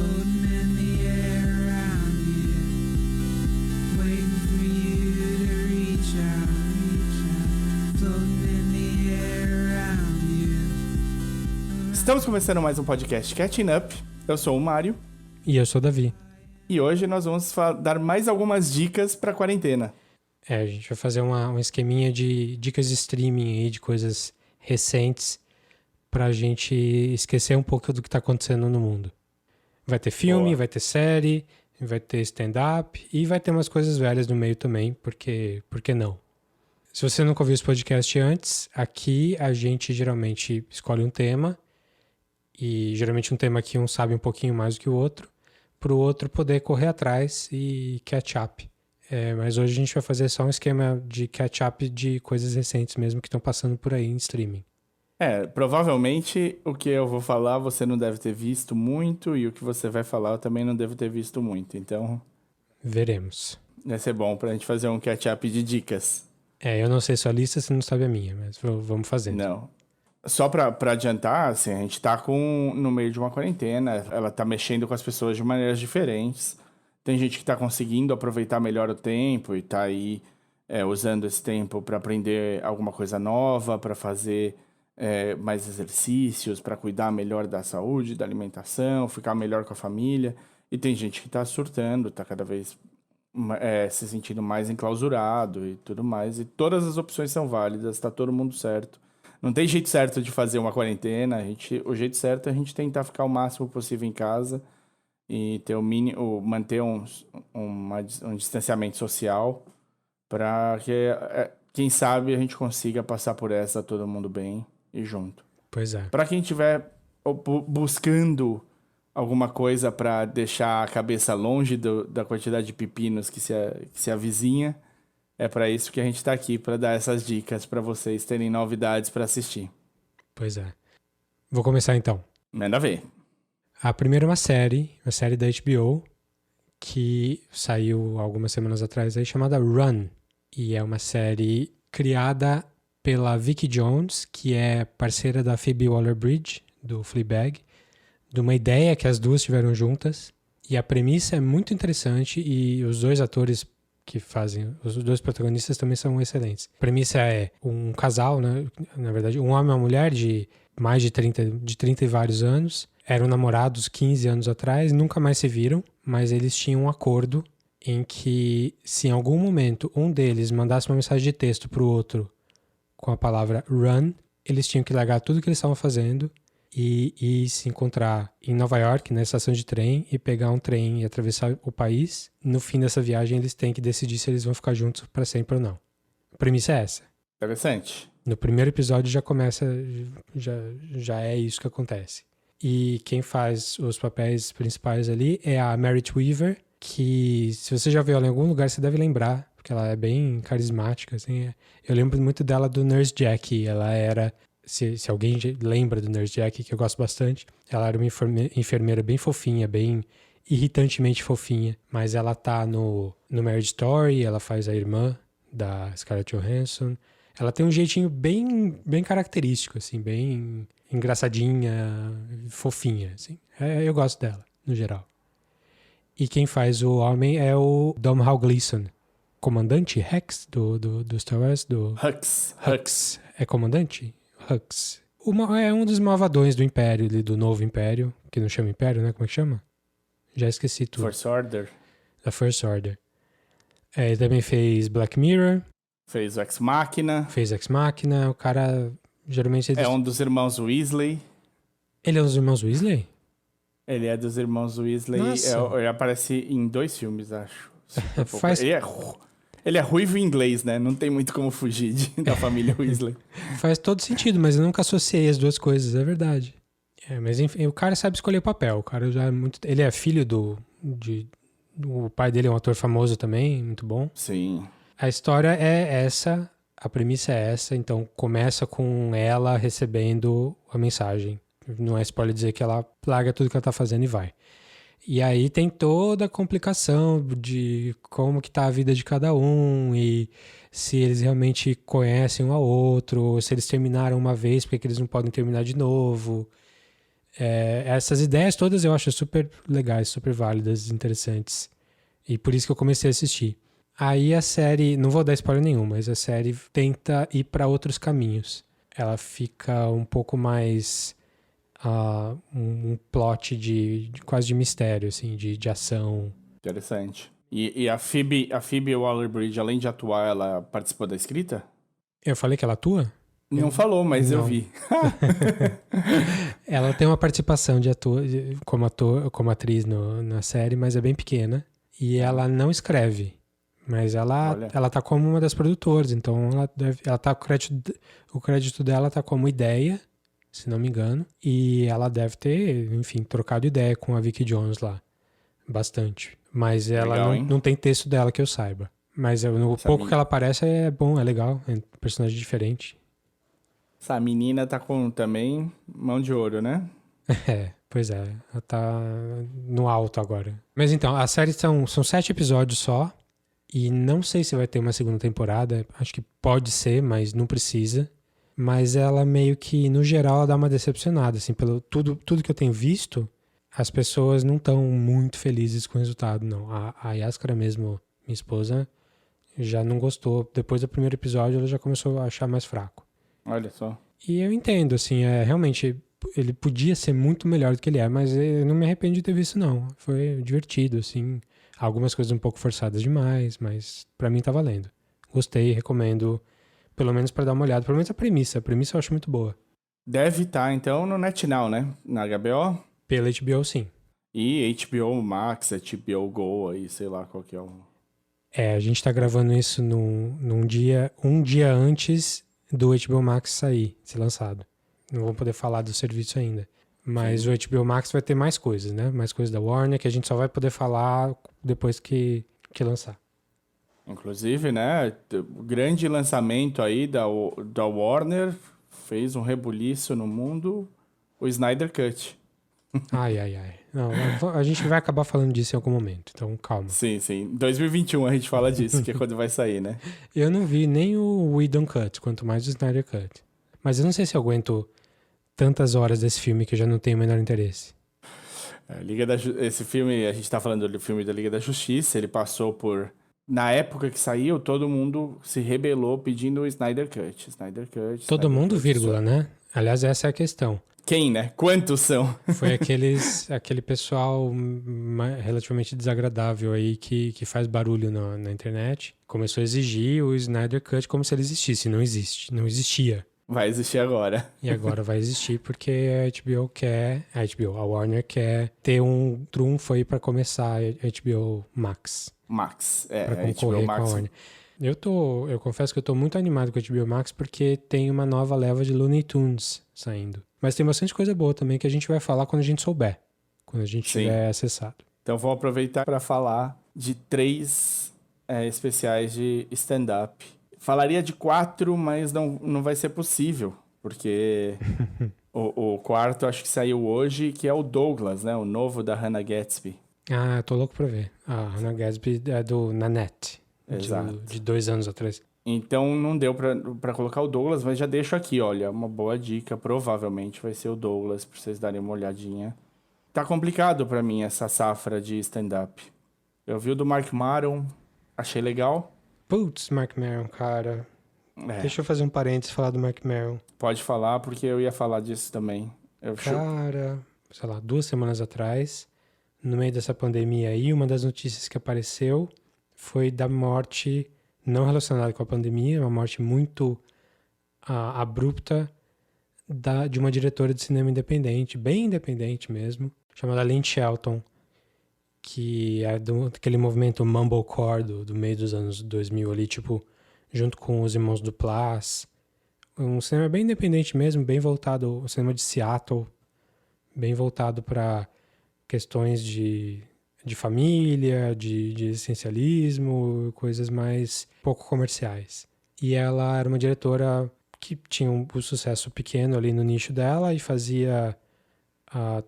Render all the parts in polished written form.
floating in the air around you, waiting for you to reach out, floating in the air around you. Estamos começando mais um podcast Catching Up. Eu sou o Mário. E eu sou o Davi. E hoje nós vamos dar mais algumas dicas pra quarentena. A gente vai fazer um esqueminha de dicas de streaming aí, de coisas recentes, pra gente esquecer um pouco do que tá acontecendo no mundo. Vai ter filme, Boa. vai ter série, vai ter stand-up e vai ter umas coisas velhas no meio também, por que não? Se você nunca ouviu esse podcast antes, aqui a gente geralmente escolhe um tema, e geralmente um tema que um sabe um pouquinho mais do que o outro, pro outro poder correr atrás e catch up. Mas hoje a gente vai fazer só um esquema de catch up de coisas recentes mesmo que estão passando por aí em streaming. Provavelmente o que eu vou falar você não deve ter visto muito e o que você vai falar eu também não devo ter visto muito, então Veremos. vai ser bom pra gente fazer um catch-up de dicas. Eu não sei sua lista, você não sabe a minha, mas vamos fazendo. Não. Só pra adiantar, assim, a gente tá no meio de uma quarentena, ela tá mexendo com as pessoas de maneiras diferentes. Tem gente que tá conseguindo aproveitar melhor o tempo e tá aí usando esse tempo pra aprender alguma coisa nova, pra fazer mais exercícios, pra cuidar melhor da saúde, da alimentação, ficar melhor com a família. E tem gente que tá surtando, tá cada vez se sentindo mais enclausurado e tudo mais. E todas as opções são válidas, tá todo mundo certo. Não tem jeito certo de fazer uma quarentena. O jeito certo é a gente tentar ficar o máximo possível em casa e ter manter um distanciamento social para que, quem sabe, a gente consiga passar por essa todo mundo bem e junto. Pois é. Para quem estiver buscando alguma coisa para deixar a cabeça longe da quantidade de pepinos que se avizinha, é para isso que a gente tá aqui, para dar essas dicas para vocês terem novidades para assistir. Pois é. Vou começar então. Manda ver. A primeira é uma série da HBO, que saiu algumas semanas atrás aí, chamada Run. E é uma série criada pela Vicky Jones, que é parceira da Phoebe Waller-Bridge, do Fleabag, de uma ideia que as duas tiveram juntas. E a premissa é muito interessante e os dois atores que fazem, os dois protagonistas também são excelentes. A premissa é um casal, né? Na verdade, um homem e uma mulher de mais de 30 e vários anos, eram namorados 15 anos atrás, nunca mais se viram, mas eles tinham um acordo em que se em algum momento um deles mandasse uma mensagem de texto pro outro com a palavra run, eles tinham que largar tudo que eles estavam fazendo e se encontrar em Nova York, na estação de trem, e pegar um trem e atravessar o país. No fim dessa viagem, eles têm que decidir se eles vão ficar juntos para sempre ou não. A premissa é essa. Interessante. No primeiro episódio já começa, já é isso que acontece. E quem faz os papéis principais ali é a Merit Weaver, que se você já viu ela em algum lugar, você deve lembrar, porque ela é bem carismática, assim. Eu lembro muito dela do Nurse Jackie. Ela era... Se alguém lembra do Nurse Jackie, que eu gosto bastante, ela era uma enfermeira bem fofinha, bem irritantemente fofinha, mas ela tá no Marriage Story, ela faz a irmã da Scarlett Johansson. Ela tem um jeitinho bem, bem característico, assim, bem engraçadinha, fofinha, assim. Eu gosto dela, no geral. E quem faz o homem é o Domhnall Gleeson, comandante Rex do Star Wars, do... Hux. É comandante? Hux. É um dos malvadões do Império, do Novo Império, que não chama Império, né? Como é que chama? Já esqueci tudo. First Order. Da First Order. Ele também fez Black Mirror. Fez o Ex Machina. O cara, geralmente... É um dos irmãos Weasley. Ele é um dos irmãos Weasley? Ele é dos irmãos Weasley. Ele aparece em 2 filmes, acho. Ele é ruivo em inglês, né? Não tem muito como fugir da família Weasley. Faz todo sentido, mas eu nunca associei as duas coisas, é verdade. Mas enfim, o cara sabe escolher papel. O cara já é muito... Ele é filho o pai dele é um ator famoso também, muito bom. Sim. A história é essa, a premissa é essa, então começa com ela recebendo a mensagem. Não é spoiler dizer que ela larga tudo que ela tá fazendo e vai. E aí tem toda a complicação de como que tá a vida de cada um e se eles realmente conhecem um ao outro, ou se eles terminaram uma vez, porque eles não podem terminar de novo. Essas ideias todas eu acho super legais, super válidas, interessantes. E por isso que eu comecei a assistir. Aí a série, não vou dar spoiler nenhum, mas a série tenta ir para outros caminhos. Ela fica um pouco mais um plot quase de mistério, assim, de ação. Interessante. E a Phoebe Waller-Bridge, além de atuar, ela participou da escrita? Eu falei que ela atua? Não falou, mas eu Não. vi. Ela tem uma participação como atriz na série, mas é bem pequena. E ela não escreve. Mas Olha. ela tá como uma das produtoras, então ela tá o crédito dela tá como ideia, se não me engano. E ela deve ter, enfim, trocado ideia com a Vicky Jones lá. Bastante. Mas ela Legal, hein? não tem texto dela que eu saiba. Mas no pouco que ela aparece é bom, é legal. É um personagem diferente. Essa menina tá com também mão de ouro, né? Pois é. Ela tá no alto agora. Mas então, a série são 7 episódios só. E não sei se vai ter uma segunda temporada. Acho que pode ser, mas não precisa. Mas ela meio que, no geral, ela dá uma decepcionada. Assim, pelo tudo que eu tenho visto, as pessoas não estão muito felizes com o resultado, não. A Yaskara mesmo, minha esposa, já não gostou. Depois do primeiro episódio, ela já começou a achar mais fraco. Olha só. E eu entendo, assim, realmente, ele podia ser muito melhor do que ele é, mas eu não me arrependo de ter visto, não. Foi divertido, assim. Algumas coisas um pouco forçadas demais, mas pra mim tá valendo. Gostei, recomendo, pelo menos pra dar uma olhada. Pelo menos a premissa. A premissa eu acho muito boa. Deve estar, então, no NetNow, né? Na HBO. Pela HBO, sim. E HBO Max, HBO Go aí, sei lá qual que é o... A gente tá gravando isso um dia antes do HBO Max ser lançado. Não vou poder falar do serviço ainda. Mas sim, o HBO Max vai ter mais coisas, né? Mais coisas da Warner que a gente só vai poder falar depois que lançar. Inclusive, né? O grande lançamento aí da Warner fez um rebuliço no mundo, o Snyder Cut. Ai. Não, a gente vai acabar falando disso em algum momento, então calma. Sim. 2021 a gente fala disso, que é quando vai sair, né? Eu não vi nem o Whedon Cut, quanto mais o Snyder Cut. Mas eu não sei se eu aguento tantas horas desse filme que eu já não tenho o menor interesse. Esse filme, a gente tá falando do filme da Liga da Justiça, ele passou por... Na época que saiu, todo mundo se rebelou pedindo o Snyder Cut. Todo mundo, vírgula, né? Aliás, essa é a questão. Quem, né? Quantos são? Foi aquele pessoal relativamente desagradável aí que faz barulho na internet. Começou a exigir o Snyder Cut como se ele existisse. Não existia. Vai existir agora. E agora vai existir porque a Warner quer ter um trunfo aí pra começar a HBO Max. Pra concorrer HBO Max. com a Warner. Eu confesso que eu tô muito animado com a HBO Max porque tem uma nova leva de Looney Tunes saindo. Mas tem bastante coisa boa também que a gente vai falar quando a gente souber. Quando a gente tiver acessado. Então vou aproveitar para falar de 3 especiais de stand-up. Falaria de 4, mas não vai ser possível. Porque o quarto acho que saiu hoje, que é o Douglas, né? O novo da Hannah Gadsby. Ah, eu tô louco pra ver. A Hannah Gadsby é do Nanette. Exato. De 2 anos atrás. Então não deu pra colocar o Douglas, mas já deixo aqui, olha, uma boa dica. Provavelmente vai ser o Douglas, pra vocês darem uma olhadinha. Tá complicado pra mim essa safra de stand-up. Eu vi o do Mark Maron, achei legal. Putz, Mark Maron, cara. Deixa eu fazer um parênteses e falar do Mark Maron. Pode falar, porque eu ia falar disso também. Cara, sei lá, 2 semanas atrás, no meio dessa pandemia aí, uma das notícias que apareceu foi da morte, não relacionada com a pandemia, uma morte muito abrupta de uma diretora de cinema independente, bem independente mesmo, chamada Lynn Shelton, que é daquele movimento mumblecore do meio dos anos 2000 ali, tipo, junto com os Irmãos Duplass. Um cinema bem independente mesmo, bem voltado, o cinema de Seattle, bem voltado para questões de família, de essencialismo, coisas mais pouco comerciais. E ela era uma diretora que tinha um sucesso pequeno ali no nicho dela e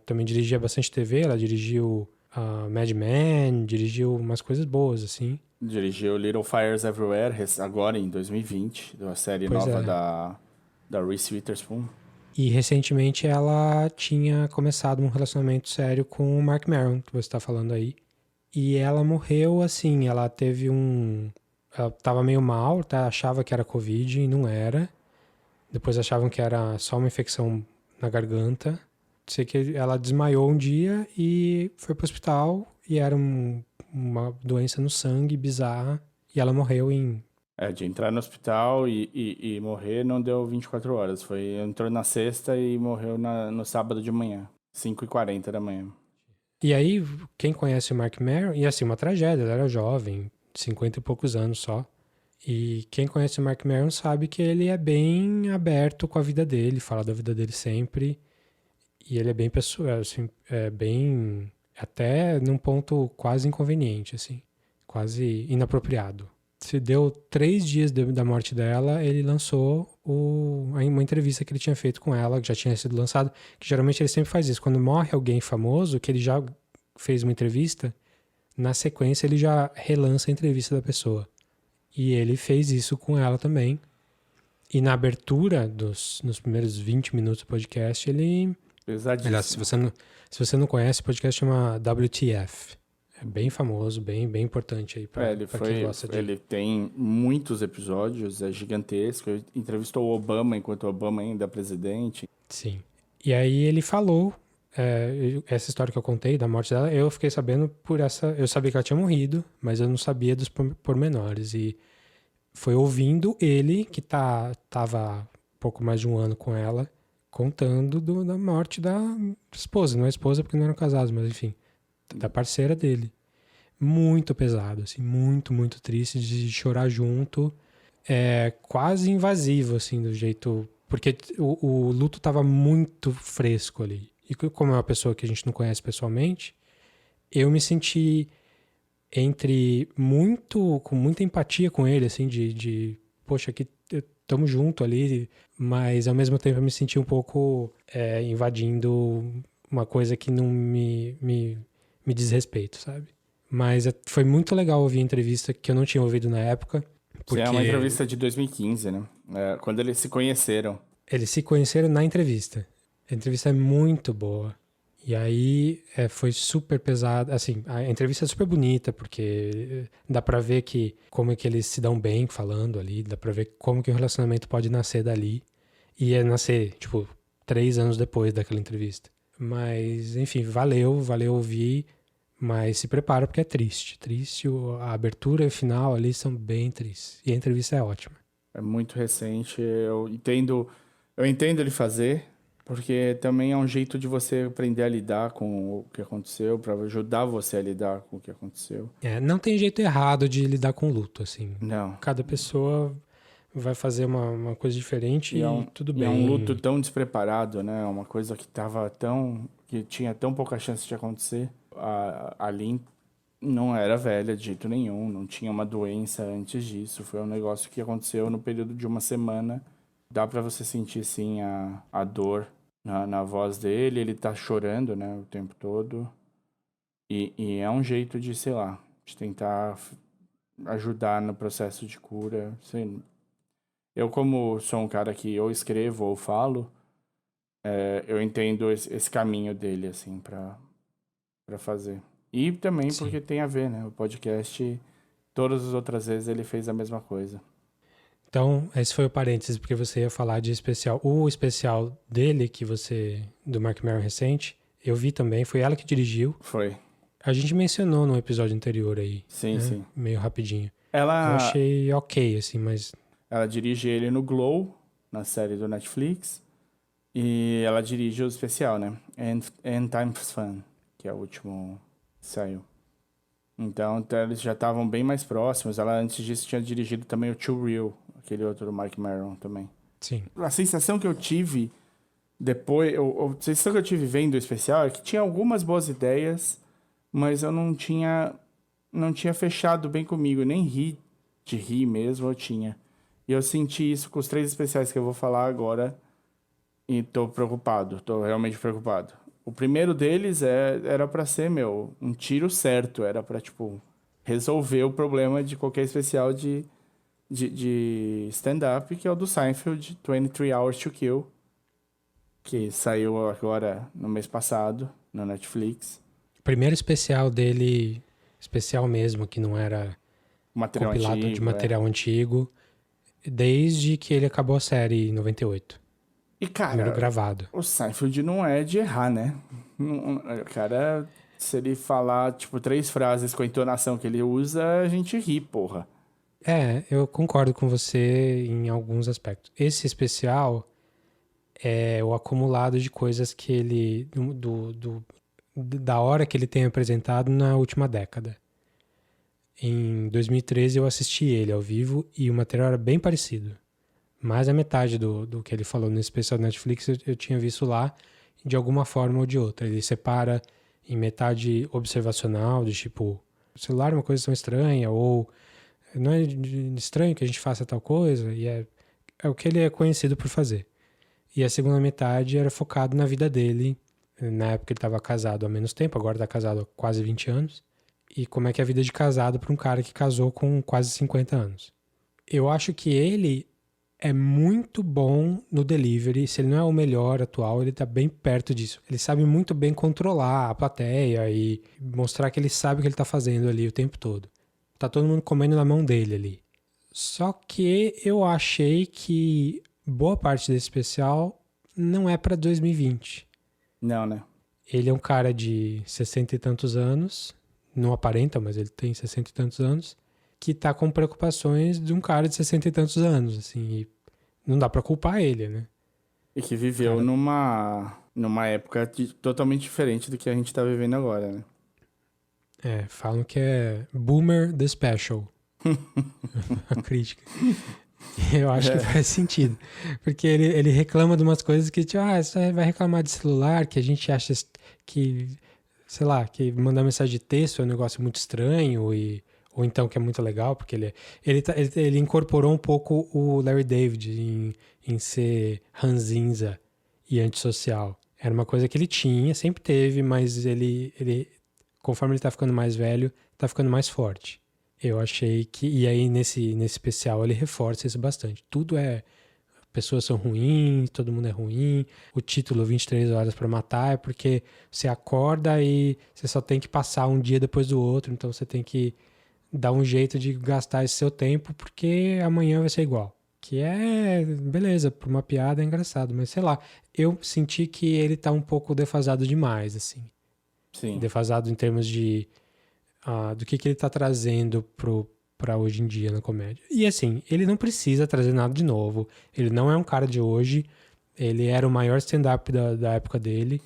também dirigia bastante TV, ela dirigiu Mad Men, dirigiu umas coisas boas, assim. Dirigiu Little Fires Everywhere, agora em 2020, da série nova da Reese Witherspoon. E recentemente ela tinha começado um relacionamento sério com o Marc Maron, que você está falando aí. E ela morreu assim, ela teve um... Ela tava meio mal, tá? Achava que era Covid e não era. Depois achavam que era só uma infecção na garganta. Sei que ela desmaiou um dia e foi pro hospital e era uma doença no sangue bizarra. E ela morreu em... De entrar no hospital e morrer não deu 24 horas. Entrou na sexta e morreu no sábado de manhã, 5h40 da manhã. E aí, quem conhece o Marc Maron... E assim, uma tragédia, ele era jovem, 50 e poucos anos só. E quem conhece o Marc Maron sabe que ele é bem aberto com a vida dele, fala da vida dele sempre. E ele é bem pessoal, assim, é bem... Até num ponto quase inconveniente, assim. Quase inapropriado. Se deu 3 dias da morte dela, ele lançou uma entrevista que ele tinha feito com ela, que já tinha sido lançado, que geralmente ele sempre faz isso. Quando morre alguém famoso, que ele já fez uma entrevista, na sequência ele já relança a entrevista da pessoa. E ele fez isso com ela também. E na abertura, nos primeiros 20 minutos do podcast, ele... Pesadíssimo. Aliás, se você não conhece, o podcast chama WTF. É bem famoso, bem importante aí pra quem gosta de... Ele tem muitos episódios, é gigantesco. Ele entrevistou o Obama enquanto o Obama ainda é presidente. Sim. E aí ele falou, essa história que eu contei da morte dela, eu fiquei sabendo por essa... Eu sabia que ela tinha morrido, mas eu não sabia dos pormenores. E foi ouvindo ele, que tava pouco mais de um ano com ela, contando da morte da esposa. Não é esposa porque não eram casados, mas enfim, da parceira dele. Muito pesado, assim, muito, muito triste, de chorar junto. Quase invasivo, assim, do jeito... Porque o luto tava muito fresco ali. E como é uma pessoa que a gente não conhece pessoalmente, eu me senti com muita empatia com ele, assim, poxa, aqui estamos junto ali, mas ao mesmo tempo eu me senti um pouco invadindo uma coisa que não me diz respeito, sabe? Mas foi muito legal ouvir a entrevista que eu não tinha ouvido na época. Porque É uma entrevista de 2015, né? Quando eles se conheceram. Eles se conheceram na entrevista. A entrevista é muito boa. E aí foi super pesada. Assim, a entrevista é super bonita, porque dá pra ver como é que eles se dão bem falando ali. Dá pra ver como que o relacionamento pode nascer dali. E nascer, tipo, 3 anos depois daquela entrevista. Mas, enfim, valeu ouvir. Mas se prepara porque é triste. Triste, a abertura e o final ali são bem tristes. E a entrevista é ótima. É muito recente. Eu entendo ele fazer, porque também é um jeito de você aprender a lidar com o que aconteceu, para ajudar você a lidar com o que aconteceu. Não tem jeito errado de lidar com luto, assim. Não. Cada pessoa vai fazer uma coisa diferente e tudo bem. É um luto tão despreparado, né? Uma coisa que tinha tão pouca chance de acontecer. A Lynn não era velha de jeito nenhum, não tinha uma doença antes disso. Foi um negócio que aconteceu no período de uma semana. Dá pra você sentir, sim, a dor na voz dele. Ele tá chorando, né, o tempo todo. E é um jeito de, sei lá, de tentar ajudar no processo de cura. Sei, eu, como sou um cara que ou escrevo ou falo, eu entendo esse caminho dele, assim, pra fazer. E também Sim. porque tem a ver, né? O podcast, todas as outras vezes ele fez a mesma coisa. Então, esse foi o parênteses, porque você ia falar de especial. O especial dele, do Marc Maron recente, eu vi também, foi ela que dirigiu. Foi. A gente mencionou no episódio anterior aí. Sim, né? sim. Meio rapidinho. Ela... Eu achei ok, assim, mas... Ela dirige ele no Glow, na série do Netflix. E ela dirige o especial, né? End Times Fun, que é o último que saiu. Então eles já estavam bem mais próximos. Ela, antes disso, tinha dirigido também o Too Real, aquele outro do Marc Maron também. Sim. A sensação que eu tive depois... A sensação que eu tive vendo o especial é que tinha algumas boas ideias, mas eu não tinha fechado bem comigo. Nem de rir mesmo eu tinha. E eu senti isso com os 3 especiais que eu vou falar agora. E tô preocupado, tô realmente preocupado. O primeiro deles era pra ser, um tiro certo. Era pra, tipo, resolver o problema de qualquer especial de stand-up, que é o do Seinfeld, 23 Hours to Kill. que saiu agora no mês passado, na Netflix. Primeiro especial dele, especial mesmo, que não era Material compilado de antigo, material antigo, desde que ele acabou a série em 98. E, Primeiro cara, gravado. o Seinfeld não é de errar, né? O cara, se ele falar, tipo, 3 frases com a entonação que ele usa, a gente ri, porra. É, eu concordo com você em alguns aspectos. Esse especial é o acumulado de coisas que ele. Da hora que ele tem apresentado na última década. Em 2013 eu assisti ele ao vivo e o material era bem parecido. Mais a metade do que ele falou nesse especial da Netflix eu tinha visto lá, de alguma forma ou de outra. Ele separa em metade observacional, de tipo, o celular é uma coisa tão estranha, ou não é estranho que a gente faça tal coisa, e é o que ele é conhecido por fazer. E a segunda metade era focado na vida dele. Na época ele estava casado há menos tempo, agora está casado há quase 20 anos. E como é que é a vida de casado para um cara que casou com quase 50 anos. Eu acho que ele é muito bom no delivery. Se ele não é o melhor atual, ele tá bem perto disso. Ele sabe muito bem controlar a plateia e mostrar que ele sabe o que ele tá fazendo ali o tempo todo. Tá todo mundo comendo na mão dele ali. Só que eu achei que boa parte desse especial não é pra 2020. Não, né? Ele é um cara de 60 e tantos anos, não aparenta, mas ele tem 60 e tantos anos, que tá com preocupações de um cara de 60 e tantos anos, assim, e não dá pra culpar ele, né? E que viveu Cara. numa época totalmente diferente do que a gente tá vivendo agora, né? Falam que é Boomer the Special, a crítica. Eu acho que faz sentido. Porque ele reclama de umas coisas que, tipo, você vai reclamar de celular, que a gente acha que, sei lá, que mandar mensagem de texto é um negócio muito estranho, ou então que é muito legal, porque ele incorporou um pouco o Larry David em ser ranzinza e antissocial. Era uma coisa que ele tinha, sempre teve, mas ele conforme ele tá ficando mais velho, tá ficando mais forte. Eu achei que. E aí, nesse especial, ele reforça isso bastante. Tudo é. Pessoas são ruins, todo mundo é ruim. O título 23 horas pra matar é porque você acorda e você só tem que passar um dia depois do outro. Então você tem que dar um jeito de gastar esse seu tempo, porque amanhã vai ser igual. Que é. Beleza, por uma piada é engraçado, mas sei lá. Eu senti que ele tá um pouco defasado demais, assim. Sim. Defasado em termos de do que ele tá trazendo pra hoje em dia na comédia. E assim, ele não precisa trazer nada de novo. Ele não é um cara de hoje. Ele era o maior stand-up da época dele.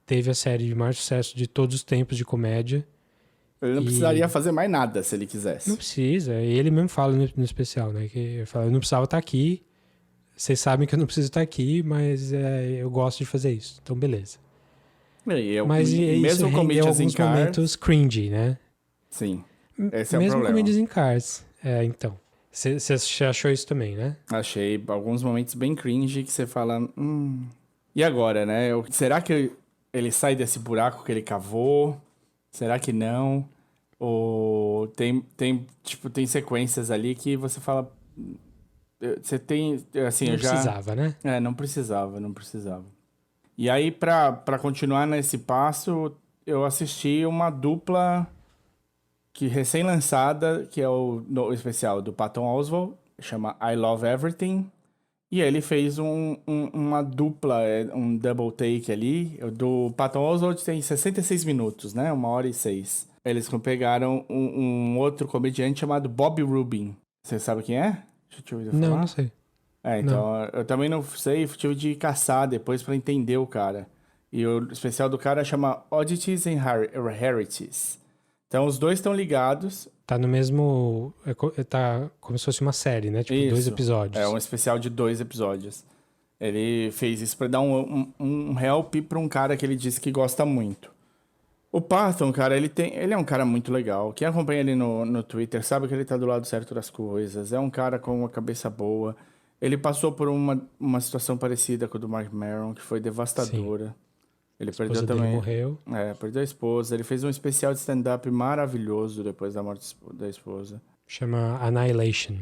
Teve a série de maior sucesso de todos os tempos de comédia. Ele não precisaria fazer mais nada se ele quisesse. Não precisa. Ele mesmo fala no especial, né? Que ele fala, eu não precisava estar aqui. Vocês sabem que eu não preciso estar aqui, mas eu gosto de fazer isso. Então, beleza. Mas E isso mesmo rendeu Comedians in alguns Cars, momentos cringy, né? sim, esse é o Mesmo problema. Comedians in Cars. Então. Você achou isso também, né? Achei alguns momentos bem cringe que você fala, e agora, né? Será que ele sai desse buraco que ele cavou? Será que não? Ou tem sequências ali que você fala, você tem, assim, Não eu já... precisava, né? não precisava. E aí, pra continuar nesse passo, eu assisti uma dupla que recém-lançada, que é o especial do Patton Oswalt, chama I Love Everything. E ele fez uma dupla, um double take ali. O do Patton Oswalt tem 66 minutos, né? 1h06. Eles pegaram um outro comediante chamado Bob Rubin. Você sabe quem é? Deixa eu te ouvir falar. Não sei. Então, eu também não sei, tive de caçar depois pra entender o cara. E o especial do cara chama Oddities and Rarities. Então, os dois estão ligados. Tá no mesmo. Tá como se fosse uma série, né? Tipo, 2 episódios. É um especial de 2 episódios. Ele fez isso pra dar um help pra um cara que ele disse que gosta muito. O Patton, cara, ele é um cara muito legal. Quem acompanha ele no Twitter sabe que ele tá do lado certo das coisas. É um cara com uma cabeça boa. Ele passou por uma situação parecida com a do Mark Maron, que foi devastadora. Sim. Ele perdeu também. Ele morreu. Perdeu a esposa. Ele fez um especial de stand-up maravilhoso depois da morte da esposa. Chama Annihilation.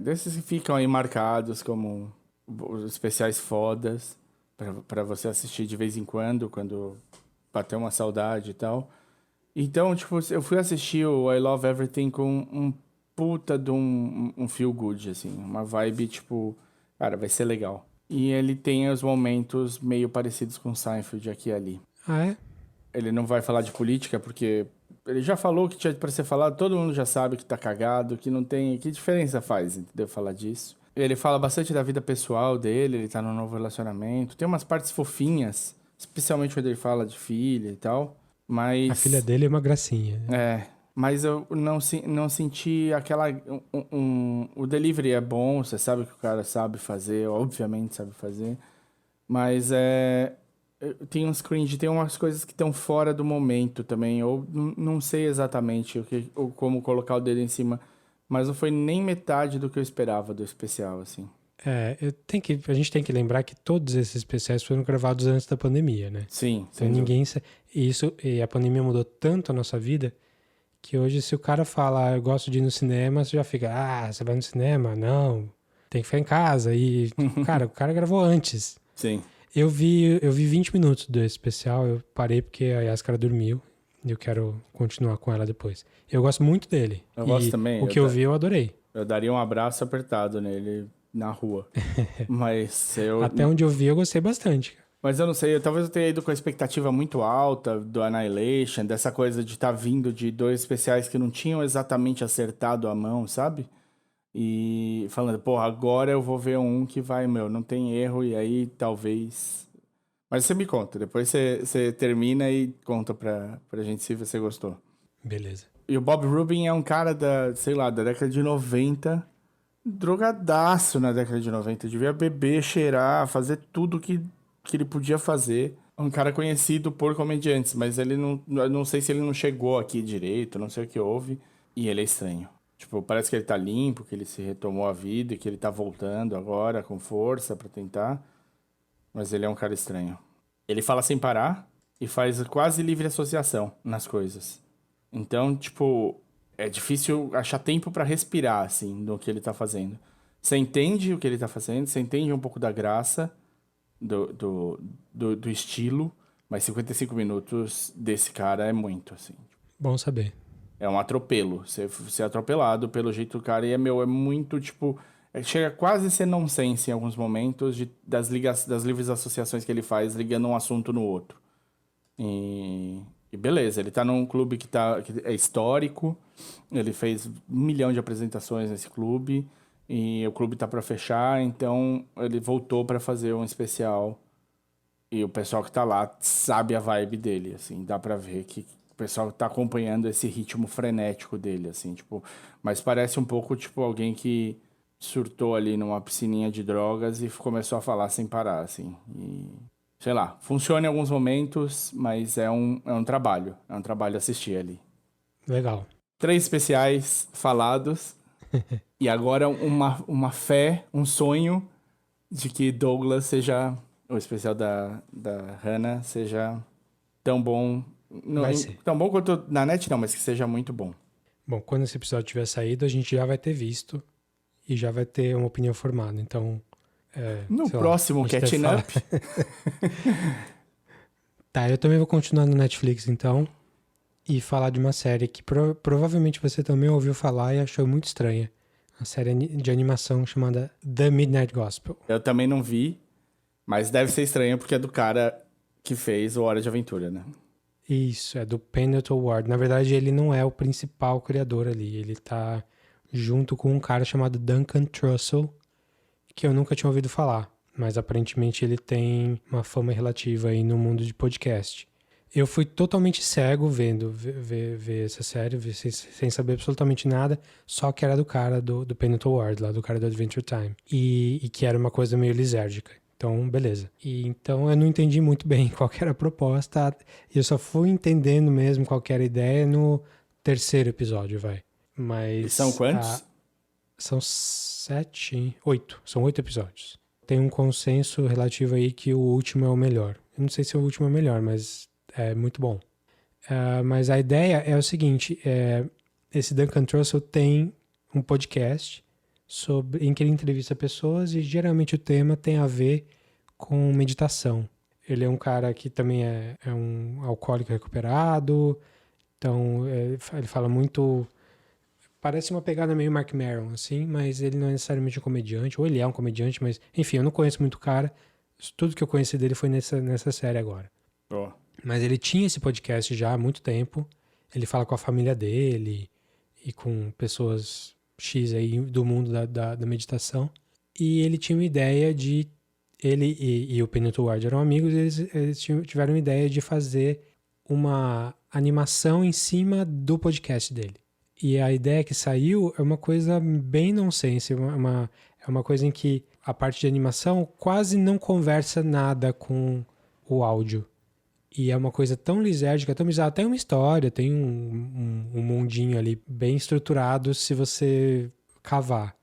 Desses que ficam aí marcados como os especiais fodas. pra você assistir de vez em quando bater uma saudade e tal. Então, tipo, eu fui assistir o I Love Everything com um puta de um feel good, assim. Uma vibe, tipo, cara, vai ser legal. E ele tem os momentos meio parecidos com Seinfeld aqui e ali. Ah, é? Ele não vai falar de política, porque ele já falou que tinha pra ser falado, todo mundo já sabe que tá cagado, que não tem... Que diferença faz, entendeu? Falar disso. Ele fala bastante da vida pessoal dele, ele tá num novo relacionamento. Tem umas partes fofinhas, especialmente quando ele fala de filha e tal. Mas... A filha dele é uma gracinha. Mas eu não senti aquela... o delivery é bom, você sabe que o cara sabe fazer, obviamente sabe fazer. Mas tem uns cringe, tem umas coisas que estão fora do momento também. Eu não sei exatamente como colocar o dedo em cima. Mas não foi nem metade do que eu esperava do especial, assim. A gente tem que lembrar que todos esses especiais foram gravados antes da pandemia, né? Sim, então e a pandemia mudou tanto a nossa vida que hoje se o cara fala, eu gosto de ir no cinema, você já fica, você vai no cinema? Não, tem que ficar em casa. E, cara, o cara gravou antes. Sim. Eu vi 20 minutos do especial, eu parei porque a Yaskara dormiu e eu quero continuar com ela depois. Eu gosto muito dele. Eu gosto também. O que eu vi, eu adorei. Eu daria um abraço apertado nele na rua. Mas Até onde eu vi, eu gostei bastante. Mas eu não sei, talvez eu tenha ido com a expectativa muito alta do Annihilation, dessa coisa de estar vindo de 2 especiais que não tinham exatamente acertado a mão, sabe? E falando, porra, agora eu vou ver um que vai, não tem erro, e aí talvez... Mas você me conta, depois você termina e conta pra gente se você gostou. Beleza. E o Bob Rubin é um cara da década de 90, drogadaço na década de 90, devia beber, cheirar, fazer tudo que ele podia fazer. Um cara conhecido por comediantes, mas ele não sei se ele não chegou aqui direito, não sei o que houve, e ele é estranho. Tipo, parece que ele tá limpo, que ele se retomou a vida, que ele tá voltando agora com força pra tentar. Mas ele é um cara estranho. Ele fala sem parar e faz quase livre associação nas coisas. Então, tipo, é difícil achar tempo pra respirar, assim, no que ele tá fazendo. Você entende o que ele tá fazendo, você entende um pouco da graça do estilo, mas 55 minutos desse cara é muito, assim. Bom saber. É um atropelo. Você é atropelado pelo jeito do cara. E é muito, tipo... chega quase a ser nonsense em alguns momentos das livres associações que ele faz, ligando um assunto no outro. E beleza, ele tá num clube que é histórico. Ele fez 1 milhão de apresentações nesse clube. E o clube tá pra fechar, então ele voltou pra fazer um especial. E o pessoal que tá lá sabe a vibe dele, assim. Dá pra ver que o pessoal tá acompanhando esse ritmo frenético dele, assim, tipo... Mas parece um pouco, tipo, alguém que surtou ali numa piscininha de drogas e começou a falar sem parar, assim. E, sei lá, funciona em alguns momentos, mas é um trabalho. É um trabalho assistir ali. Legal. 3 especiais falados. E agora uma fé, um sonho de que Douglas seja... O especial da Hannah seja tão bom... Vai ser. Tão bom quanto na net, não, mas que seja muito bom. Bom, quando esse episódio tiver saído, a gente já vai ter visto e já vai ter uma opinião formada. Então, no próximo Catching Up. Tá, eu também vou continuar no Netflix, então, e falar de uma série que provavelmente você também ouviu falar e achou muito estranha. Uma série de animação chamada The Midnight Gospel. Eu também não vi, mas deve ser estranho porque é do cara que fez o Hora de Aventura, né? Isso, é do Pendleton Ward. Na verdade, ele não é o principal criador ali. Ele tá junto com um cara chamado Duncan Trussell, que eu nunca tinha ouvido falar. Mas aparentemente ele tem uma fama relativa aí no mundo de podcast. Eu fui totalmente cego ver essa série, sem saber absolutamente nada, só que era do cara do Pendleton Ward, lá do cara do Adventure Time. E que era uma coisa meio lisérgica. Então, beleza. Então, eu não entendi muito bem qual que era a proposta. Eu só fui entendendo mesmo qual que era a ideia no 3º episódio, vai. Mas... E são quantos? São 8. São 8 episódios. Tem um consenso relativo aí que o último é o melhor. Eu não sei se o último é o melhor, mas é muito bom. Mas a ideia é o seguinte. Esse Duncan Trussell tem um podcast em que ele entrevista pessoas e geralmente o tema tem a ver com meditação. Ele é um cara que também é um alcoólico recuperado, então ele fala muito... Parece uma pegada meio Marc Maron, assim, mas ele não é necessariamente um comediante, ou ele é um comediante, mas enfim, eu não conheço muito o cara. Tudo que eu conheci dele foi nessa série agora. Oh. Mas ele tinha esse podcast já há muito tempo. Ele fala com a família dele e com pessoas X aí do mundo da meditação. E ele tinha uma ideia de... Ele e o Penelope Ward eram amigos, eles tiveram uma ideia de fazer uma animação em cima do podcast dele. E a ideia que saiu é uma coisa bem nonsense, é uma coisa em que a parte de animação quase não conversa nada com o áudio. E é uma coisa tão lisérgica, tão bizarra. Tem uma história, tem um mundinho ali bem estruturado se você cavar.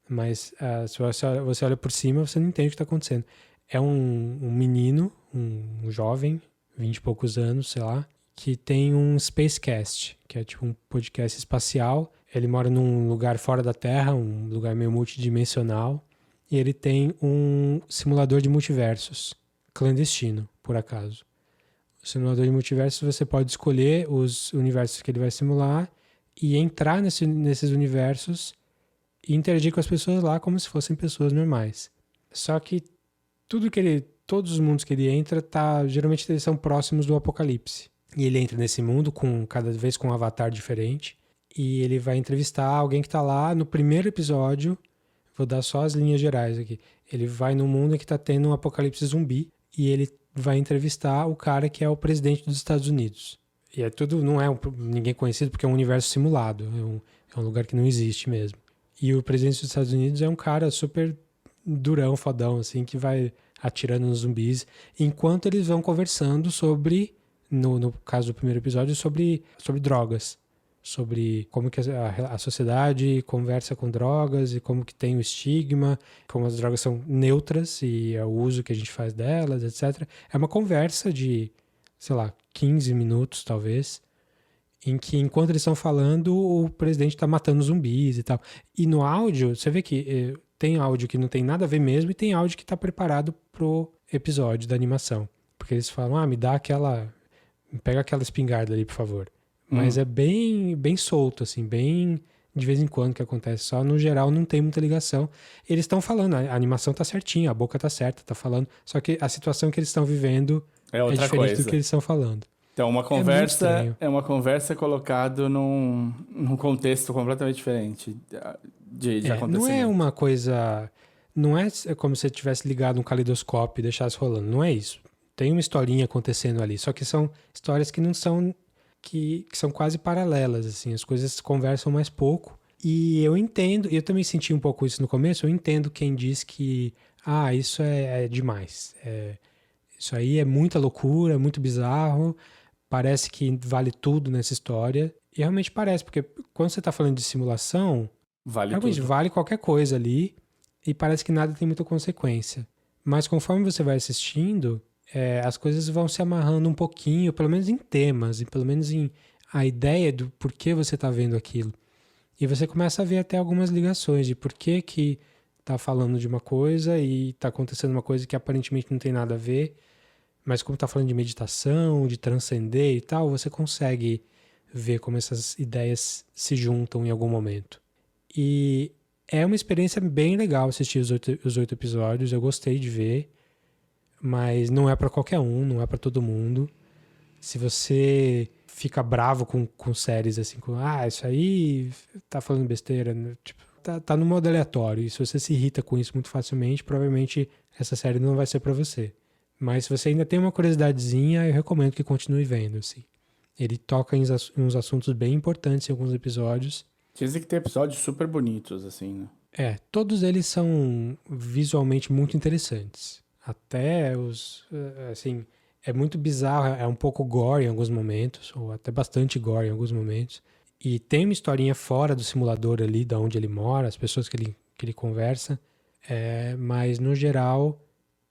Mas se você olha por cima, você não entende o que está acontecendo. É um menino, um jovem, 20 e poucos anos, sei lá, que tem um Spacecast, que é tipo um podcast espacial. Ele mora num lugar fora da Terra, um lugar meio multidimensional. E ele tem um simulador de multiversos, clandestino, por acaso. O simulador de multiversos, você pode escolher os universos que ele vai simular e entrar nesses universos e interagir com as pessoas lá como se fossem pessoas normais. Só que todos os mundos que ele entra, geralmente eles são próximos do apocalipse. E ele entra nesse mundo cada vez com um avatar diferente. E ele vai entrevistar alguém que está lá no primeiro episódio. Vou dar só as linhas gerais aqui. Ele vai num mundo que está tendo um apocalipse zumbi. E ele vai entrevistar o cara que é o presidente dos Estados Unidos. E não é ninguém conhecido porque é um universo simulado. É um lugar que não existe mesmo. E o presidente dos Estados Unidos é um cara super durão, fodão, assim, que vai atirando nos zumbis. Enquanto eles vão conversando sobre, no caso do primeiro episódio, sobre drogas. Sobre como que a sociedade conversa com drogas e como que tem o estigma, como as drogas são neutras e é o uso que a gente faz delas, etc. É uma conversa de, sei lá, 15 minutos, talvez, em que, enquanto eles estão falando, o presidente está matando zumbis e tal. E no áudio, você vê que tem áudio que não tem nada a ver mesmo e tem áudio que está preparado pro episódio da animação. Porque eles falam, pega aquela espingarda ali, por favor. Mas é bem, bem solto, assim, bem de vez em quando que acontece. Só no geral não tem muita ligação. Eles estão falando, a animação tá certinha, a boca tá certa, tá falando. Só que a situação que eles estão vivendo é diferente do que eles estão falando. Então, uma conversa colocada num contexto completamente diferente de acontecimento. Não é uma coisa... Não é como se você tivesse ligado um caleidoscópio e deixasse rolando. Não é isso. Tem uma historinha acontecendo ali. Só que são histórias que não são... Que são quase paralelas, assim. As coisas conversam mais pouco. E eu entendo... Eu também senti um pouco isso no começo. Eu entendo quem diz que... isso é demais. Isso aí é muita loucura, é muito bizarro... Parece que vale tudo nessa história. E realmente parece, porque quando você está falando de simulação, realmente vale qualquer coisa ali e parece que nada tem muita consequência. Mas conforme você vai assistindo, as coisas vão se amarrando um pouquinho, pelo menos em temas, e pelo menos em a ideia do porquê você está vendo aquilo. E você começa a ver até algumas ligações de por que está falando de uma coisa e está acontecendo uma coisa que aparentemente não tem nada a ver. Mas como está falando de meditação, de transcender e tal, você consegue ver como essas ideias se juntam em algum momento. E é uma experiência bem legal assistir os 8 episódios, eu gostei de ver, mas não é para qualquer um, não é para todo mundo. Se você fica bravo com séries assim, isso aí tá falando besteira, tipo, tá no modo aleatório, e se você se irrita com isso muito facilmente, provavelmente essa série não vai ser para você. Mas se você ainda tem uma curiosidadezinha, eu recomendo que continue vendo, assim. Ele toca em uns assuntos bem importantes em alguns episódios. Dizem que tem episódios super bonitos, assim, né? Todos eles são visualmente muito interessantes. Até assim, é muito bizarro, é um pouco gore em alguns momentos, ou até bastante gore em alguns momentos. E tem uma historinha fora do simulador ali, da onde ele mora, as pessoas que ele conversa. Mas, no geral...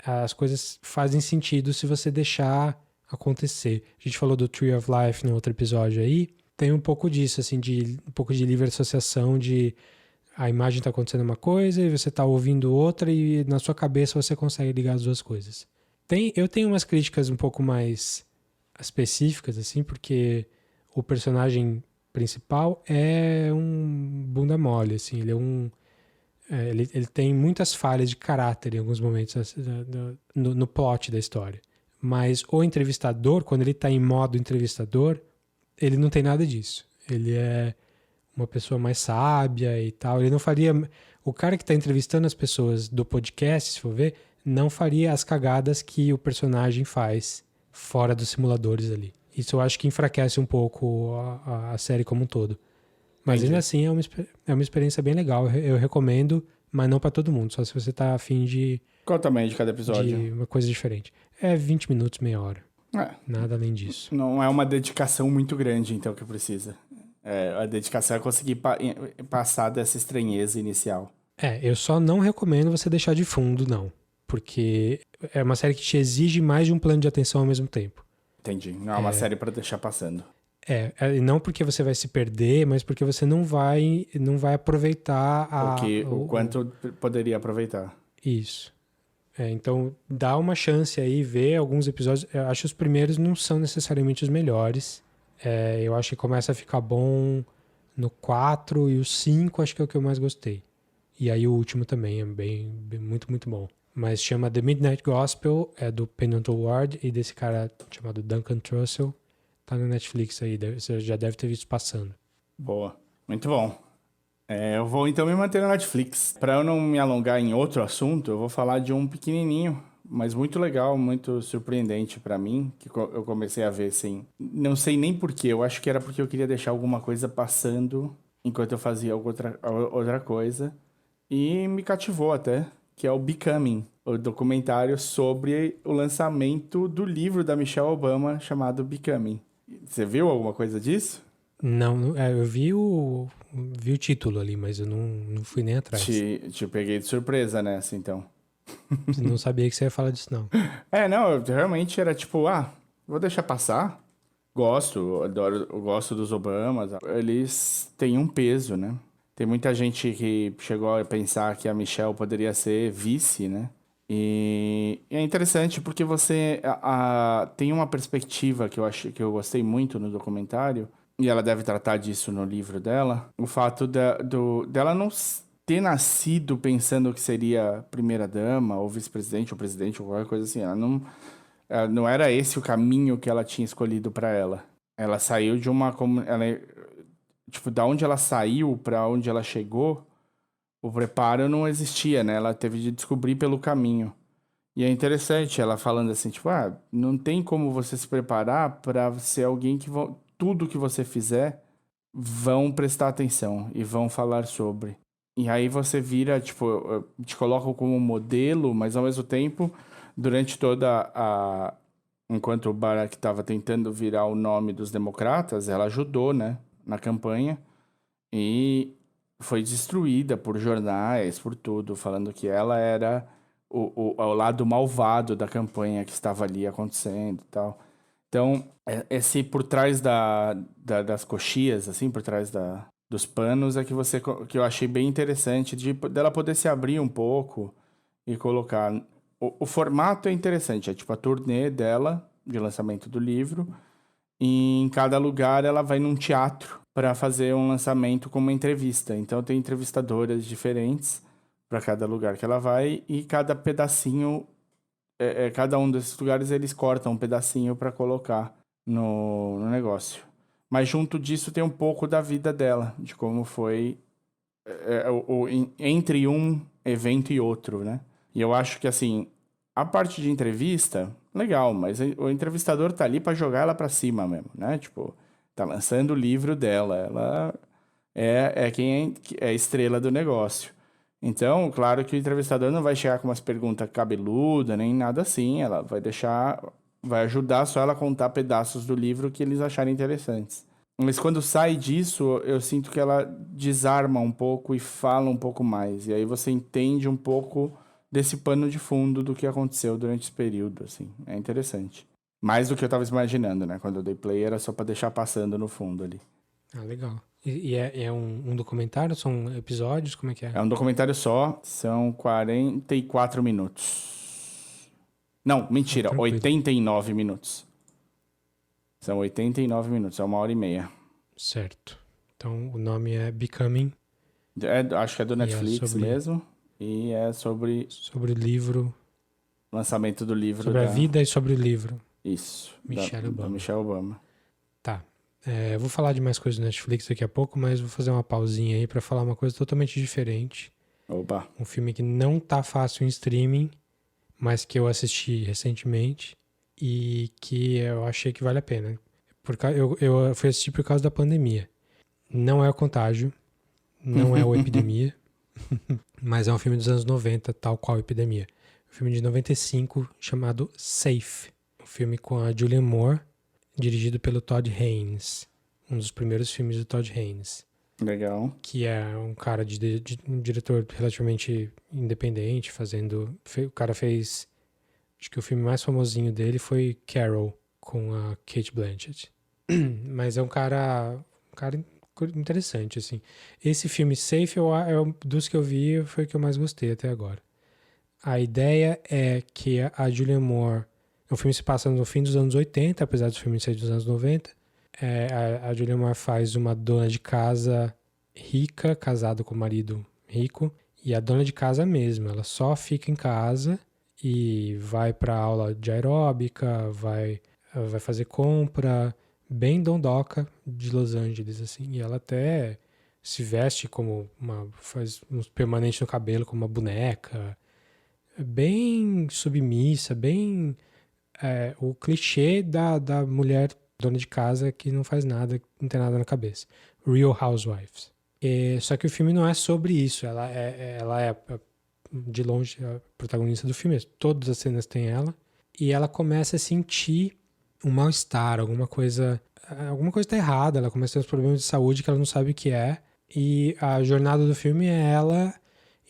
as coisas fazem sentido se você deixar acontecer. A gente falou do Tree of Life no outro episódio aí. Tem um pouco disso, assim, um pouco de livre associação, de a imagem tá acontecendo uma coisa e você tá ouvindo outra e na sua cabeça você consegue ligar as duas coisas. Eu tenho umas críticas um pouco mais específicas, assim, porque o personagem principal é um bunda mole, assim, ele tem muitas falhas de caráter em alguns momentos no plot da história. Mas o entrevistador, quando ele tá em modo entrevistador, ele não tem nada disso. Ele é uma pessoa mais sábia e tal. Ele não faria... O cara que tá entrevistando as pessoas do podcast, se for ver, não faria as cagadas que o personagem faz fora dos simuladores ali. Isso eu acho que enfraquece um pouco a série como um todo. Mas Entendi. ainda assim é uma experiência bem legal. Eu recomendo, mas não pra todo mundo. Só se você tá afim de Qual o tamanho de cada episódio? uma coisa diferente. É 20 minutos, meia hora. É, Nada além disso. não é uma dedicação muito grande, então, que precisa. A dedicação é conseguir passar dessa estranheza inicial. Eu só não recomendo você deixar de fundo, não. Porque é uma série que te exige mais de um plano de atenção ao mesmo tempo. Entendi. Não é uma série pra deixar passando. E não porque você vai se perder, mas porque você não vai aproveitar O quanto poderia aproveitar. Isso. Então, dá uma chance aí, vê alguns episódios. Eu acho que os primeiros não são necessariamente os melhores. Eu acho que começa a ficar bom no 4 e o 5 acho que é o que eu mais gostei. E aí o último também é muito, muito bom. Mas chama The Midnight Gospel, é do Pendleton Ward e desse cara chamado Duncan Trussell. Tá no Netflix aí, você já deve ter visto passando. Boa. Muito bom. Eu vou então me manter na Netflix. Pra eu não me alongar em outro assunto, eu vou falar de um pequenininho, mas muito legal, muito surpreendente pra mim, que eu comecei a ver assim. Não sei nem porquê, eu acho que era porque eu queria deixar alguma coisa passando enquanto eu fazia outra coisa. E me cativou até, que é o Becoming, o documentário sobre o lançamento do livro da Michelle Obama chamado Becoming. Você viu alguma coisa disso? Não, eu vi o título ali, mas eu não fui nem atrás. Te peguei de surpresa nessa, então. Não sabia que você ia falar disso, não. Não, eu realmente era tipo, vou deixar passar. Eu gosto dos Obamas. Eles têm um peso, né? Tem muita gente que chegou a pensar que a Michelle poderia ser vice, né? E é interessante porque você tem uma perspectiva que eu acho que eu gostei muito no documentário, e ela deve tratar disso no livro dela, o fato dela não ter nascido pensando que seria primeira-dama, ou vice-presidente, ou presidente, ou qualquer coisa assim. Ela não era esse o caminho que ela tinha escolhido para ela. Ela saiu de tipo, da onde ela saiu para onde ela chegou, o preparo não existia, né? Ela teve de descobrir pelo caminho. E é interessante ela falando assim, tipo, não tem como você se preparar para ser alguém que tudo que você fizer vão prestar atenção e vão falar sobre. E aí você vira, tipo, te colocam como modelo, mas ao mesmo tempo, durante enquanto o Barack estava tentando virar o nome dos democratas, ela ajudou, né, na campanha. E foi destruída por jornais, por tudo, falando que ela era o lado malvado da campanha que estava ali acontecendo e tal. Então, esse por trás das coxias, assim, por trás dos panos, é que eu achei bem interessante dela poder se abrir um pouco e colocar... O formato é interessante, é tipo a turnê dela, de lançamento do livro, e em cada lugar ela vai num teatro para fazer um lançamento com uma entrevista. Então tem entrevistadoras diferentes para cada lugar que ela vai e cada pedacinho, cada um desses lugares eles cortam um pedacinho para colocar no negócio. Mas junto disso tem um pouco da vida dela, de como foi entre um evento e outro, né? E eu acho que assim, a parte de entrevista, legal, mas o entrevistador tá ali para jogar ela para cima mesmo, né? Tipo, tá lançando o livro dela, ela é quem é a estrela do negócio. Então, claro que o entrevistador não vai chegar com umas perguntas cabeludas, nem nada assim, ela vai ajudar só ela a contar pedaços do livro que eles acharem interessantes. Mas quando sai disso, eu sinto que ela desarma um pouco e fala um pouco mais, e aí você entende um pouco desse pano de fundo do que aconteceu durante esse período, assim, é interessante. Mais do que eu tava imaginando, né? Quando eu dei play era só pra deixar passando no fundo ali. Legal. E é um documentário? São episódios? Como é que é? É um documentário só, são 44 minutos. Não, mentira, tranquilo. 89 minutos. São 89 minutos, é 1h30. Certo. Então, o nome é Becoming, Acho que é do Netflix sobre- mesmo. E é sobre sobre o livro, o lançamento do livro sobre a vida e sobre o livro. Isso, Michelle da Obama. Michelle Obama. Tá. Eu vou falar de mais coisas do Netflix daqui a pouco, mas vou fazer uma pausinha aí pra falar uma coisa totalmente diferente. Opa, Um filme que não tá fácil em streaming, mas que eu assisti recentemente e que eu achei que vale a pena. Eu fui assistir por causa da pandemia. Não é o Contágio, não é o Epidemia, mas é um filme dos anos 90, tal qual Epidemia. Um filme de 95 chamado Safe. Um filme com a Julianne Moore, dirigido pelo Todd Haynes. Um dos primeiros filmes do Todd Haynes. legal. Que é um cara um diretor relativamente independente, o cara fez, acho que o filme mais famosinho dele foi Carol, com a Cate Blanchett. Mas é um cara interessante, assim. Esse filme Safe, dos que eu vi, foi o que eu mais gostei até agora. A ideia é que a Julianne Moore, o filme se passa no fim dos anos 80, apesar do filme ser dos anos 90. A Julianne Moore faz uma dona de casa rica, casada com um marido rico, e a dona de casa mesmo, ela só fica em casa e vai para aula de aeróbica, vai fazer compra, bem dondoca de Los Angeles, assim, e ela até se veste faz uns permanentes no cabelo como uma boneca, bem submissa, bem o clichê da mulher dona de casa que não faz nada, não tem nada na cabeça. Real Housewives. Só que o filme não é sobre isso. Ela é de longe a protagonista do filme. Todas as cenas têm ela. E ela começa a sentir um mal-estar, alguma coisa tá errada. Ela começa a ter uns problemas de saúde que ela não sabe o que é. E a jornada do filme é ela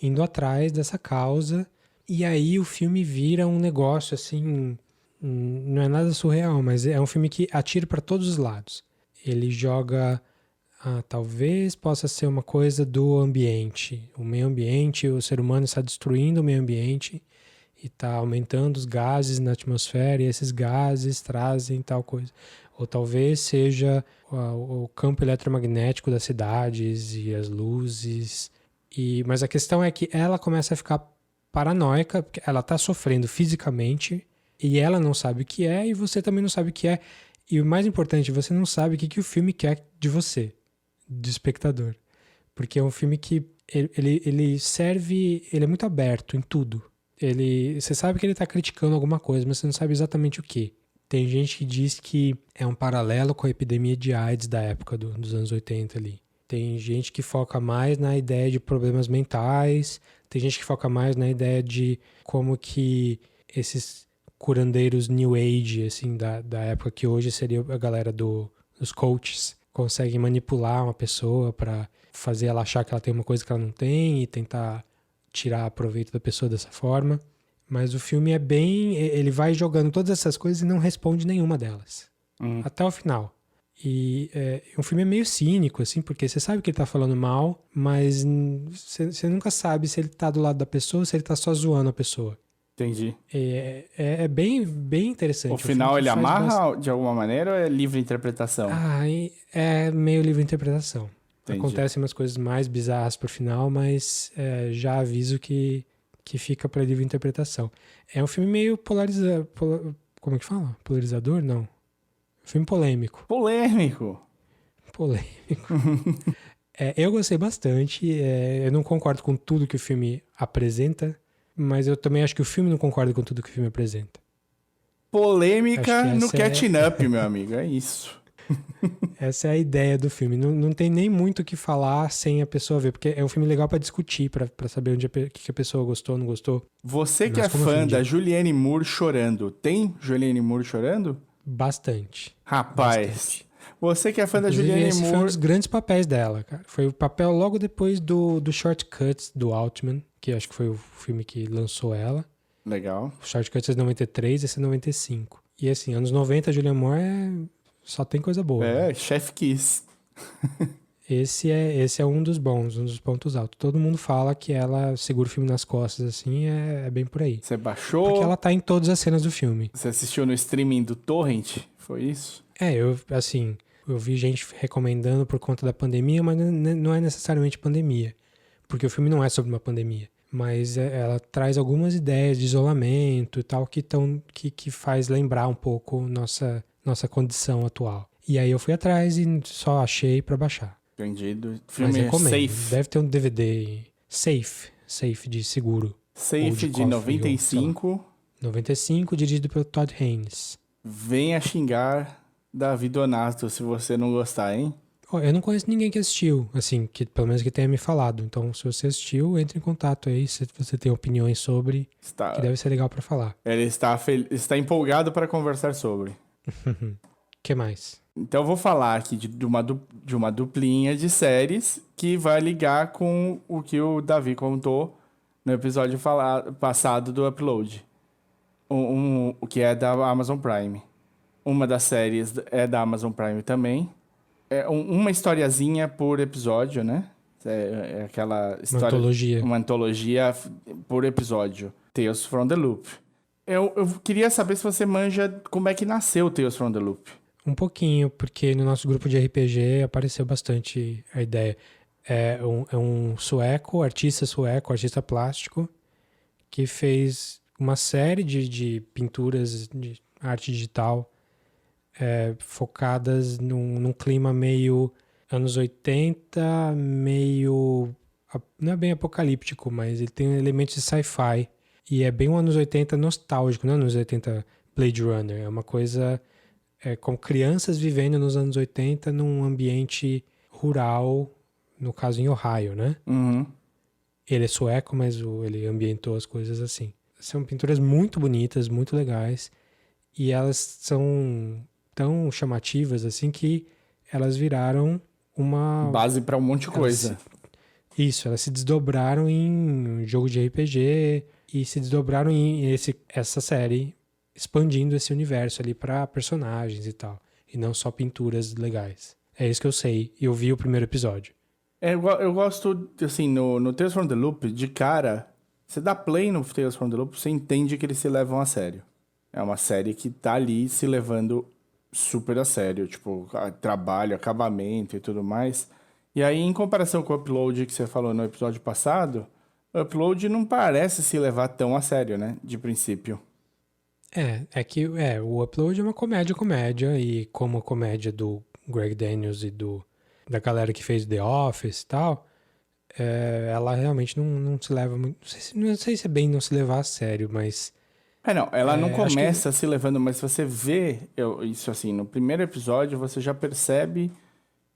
indo atrás dessa causa. E aí o filme vira um negócio assim, não é nada surreal, mas é um filme que atira para todos os lados. Ele joga, talvez possa ser uma coisa do ambiente, o meio ambiente, o ser humano está destruindo o meio ambiente e está aumentando os gases na atmosfera e esses gases trazem tal coisa. Ou talvez seja o campo eletromagnético das cidades e as luzes. Mas a questão é que ela começa a ficar paranoica, porque ela está sofrendo fisicamente e ela não sabe o que é e você também não sabe o que é. E o mais importante, você não sabe o que o filme quer de você, de espectador. Porque é um filme que ele serve, ele é muito aberto em tudo. Você sabe que ele está criticando alguma coisa, mas você não sabe exatamente o que. Tem gente que diz que é um paralelo com a epidemia de AIDS da época dos anos 80 ali. Tem gente que foca mais na ideia de problemas mentais, tem gente que foca mais na ideia de como que esses curandeiros New Age, assim, da época que hoje seria a galera dos coaches, conseguem manipular uma pessoa para fazer ela achar que ela tem uma coisa que ela não tem e tentar tirar proveito da pessoa dessa forma. Mas o filme ele vai jogando todas essas coisas e não responde nenhuma delas. Até o final. E o filme é meio cínico, assim, porque você sabe que ele tá falando mal, mas você nunca sabe se ele tá do lado da pessoa ou se ele tá só zoando a pessoa. Entendi. É bem, bem interessante. O final ele amarra de alguma maneira ou é livre interpretação? É meio livre interpretação. Entendi. Acontecem umas coisas mais bizarras pro final, mas já aviso que fica pra livre interpretação. É um filme meio polarizado. Como é que fala? Polarizador? Não. Filme polêmico. Polêmico. Eu gostei bastante. Eu não concordo com tudo que o filme apresenta, mas eu também acho que o filme não concorda com tudo que o filme apresenta. Polêmica no catching up, meu amigo. É isso. Essa é a ideia do filme. Não tem nem muito o que falar sem a pessoa ver, porque é um filme legal pra discutir, pra saber o que a pessoa gostou, não gostou. Você que é fã da Julianne Moore chorando, tem Julianne Moore chorando? Bastante. Rapaz, Bastante. Você que é fã da Inclusive, Julianne esse Moore... foi um dos grandes papéis dela, cara. Foi o papel logo depois do Shortcuts, do Altman, que acho que foi o filme que lançou ela. Legal. O Shortcuts é de 93, esse é 95. E assim, anos 90, a Julianne Moore só tem coisa boa. Chef Kiss. Esse é um dos bons, um dos pontos altos. Todo mundo fala que ela segura o filme nas costas, assim, é bem por aí. Você baixou? Porque ela tá em todas as cenas do filme. Você assistiu no streaming do Torrent? Foi isso? Eu vi gente recomendando por conta da pandemia, mas não é necessariamente pandemia. Porque o filme não é sobre uma pandemia. Mas ela traz algumas ideias de isolamento e tal que faz lembrar um pouco nossa condição atual. E aí eu fui atrás e só achei pra baixar. Entendido. Mas Filme recomendo. Safe. Deve ter um DVD Safe de seguro. Ou Safe de cofre, ou, 95. 95, dirigido pelo Todd Haynes. Venha xingar Davi Donato se você não gostar, hein? Eu não conheço ninguém que assistiu, assim, que pelo menos que tenha me falado. Então, se você assistiu, entre em contato aí, se você tem opiniões sobre, que deve ser legal pra falar. Ele está empolgado para conversar sobre. O que mais? Então eu vou falar aqui de uma duplinha de séries que vai ligar com o que o Davi contou no episódio passado do Upload. O que é da Amazon Prime. Uma das séries é da Amazon Prime também. É uma historiazinha por episódio, né? É aquela história... Antologia. Uma antologia por episódio. Tales from the Loop. Eu queria saber se você manja como é que nasceu Tales from the Loop. Um pouquinho, porque no nosso grupo de RPG apareceu bastante a ideia. É um artista plástico, que fez uma série de pinturas de arte digital focadas num clima meio anos 80, meio... Não é bem apocalíptico, mas ele tem elementos de sci-fi. E é bem um anos 80 nostálgico, não é anos 80 Blade Runner. É uma coisa com crianças vivendo nos anos 80 num ambiente rural, no caso em Ohio, né? Uhum. Ele é sueco, mas ele ambientou as coisas assim. São pinturas muito bonitas, muito legais. E elas são tão chamativas assim que elas viraram uma... Base para um monte de coisa. Elas se desdobraram em um jogo de RPG e se desdobraram em essa série, expandindo esse universo ali para personagens e tal. E não só pinturas legais. É isso que eu sei. E eu vi o primeiro episódio. Eu gosto, assim, no Tales from the Loop, de cara, você dá play no Tales from the Loop, você entende que eles se levam a sério. É uma série que tá ali se levando super a sério, tipo, trabalho, acabamento e tudo mais. E aí, em comparação com o Upload que você falou no episódio passado, o Upload não parece se levar tão a sério, né? De princípio. O Upload é uma comédia, e como a comédia do Greg Daniels e da galera que fez The Office e tal, ela realmente não se leva muito... Não sei se é bem não se levar a sério, mas... Ela não começa se levando, mas se você vê isso assim, no primeiro episódio, você já percebe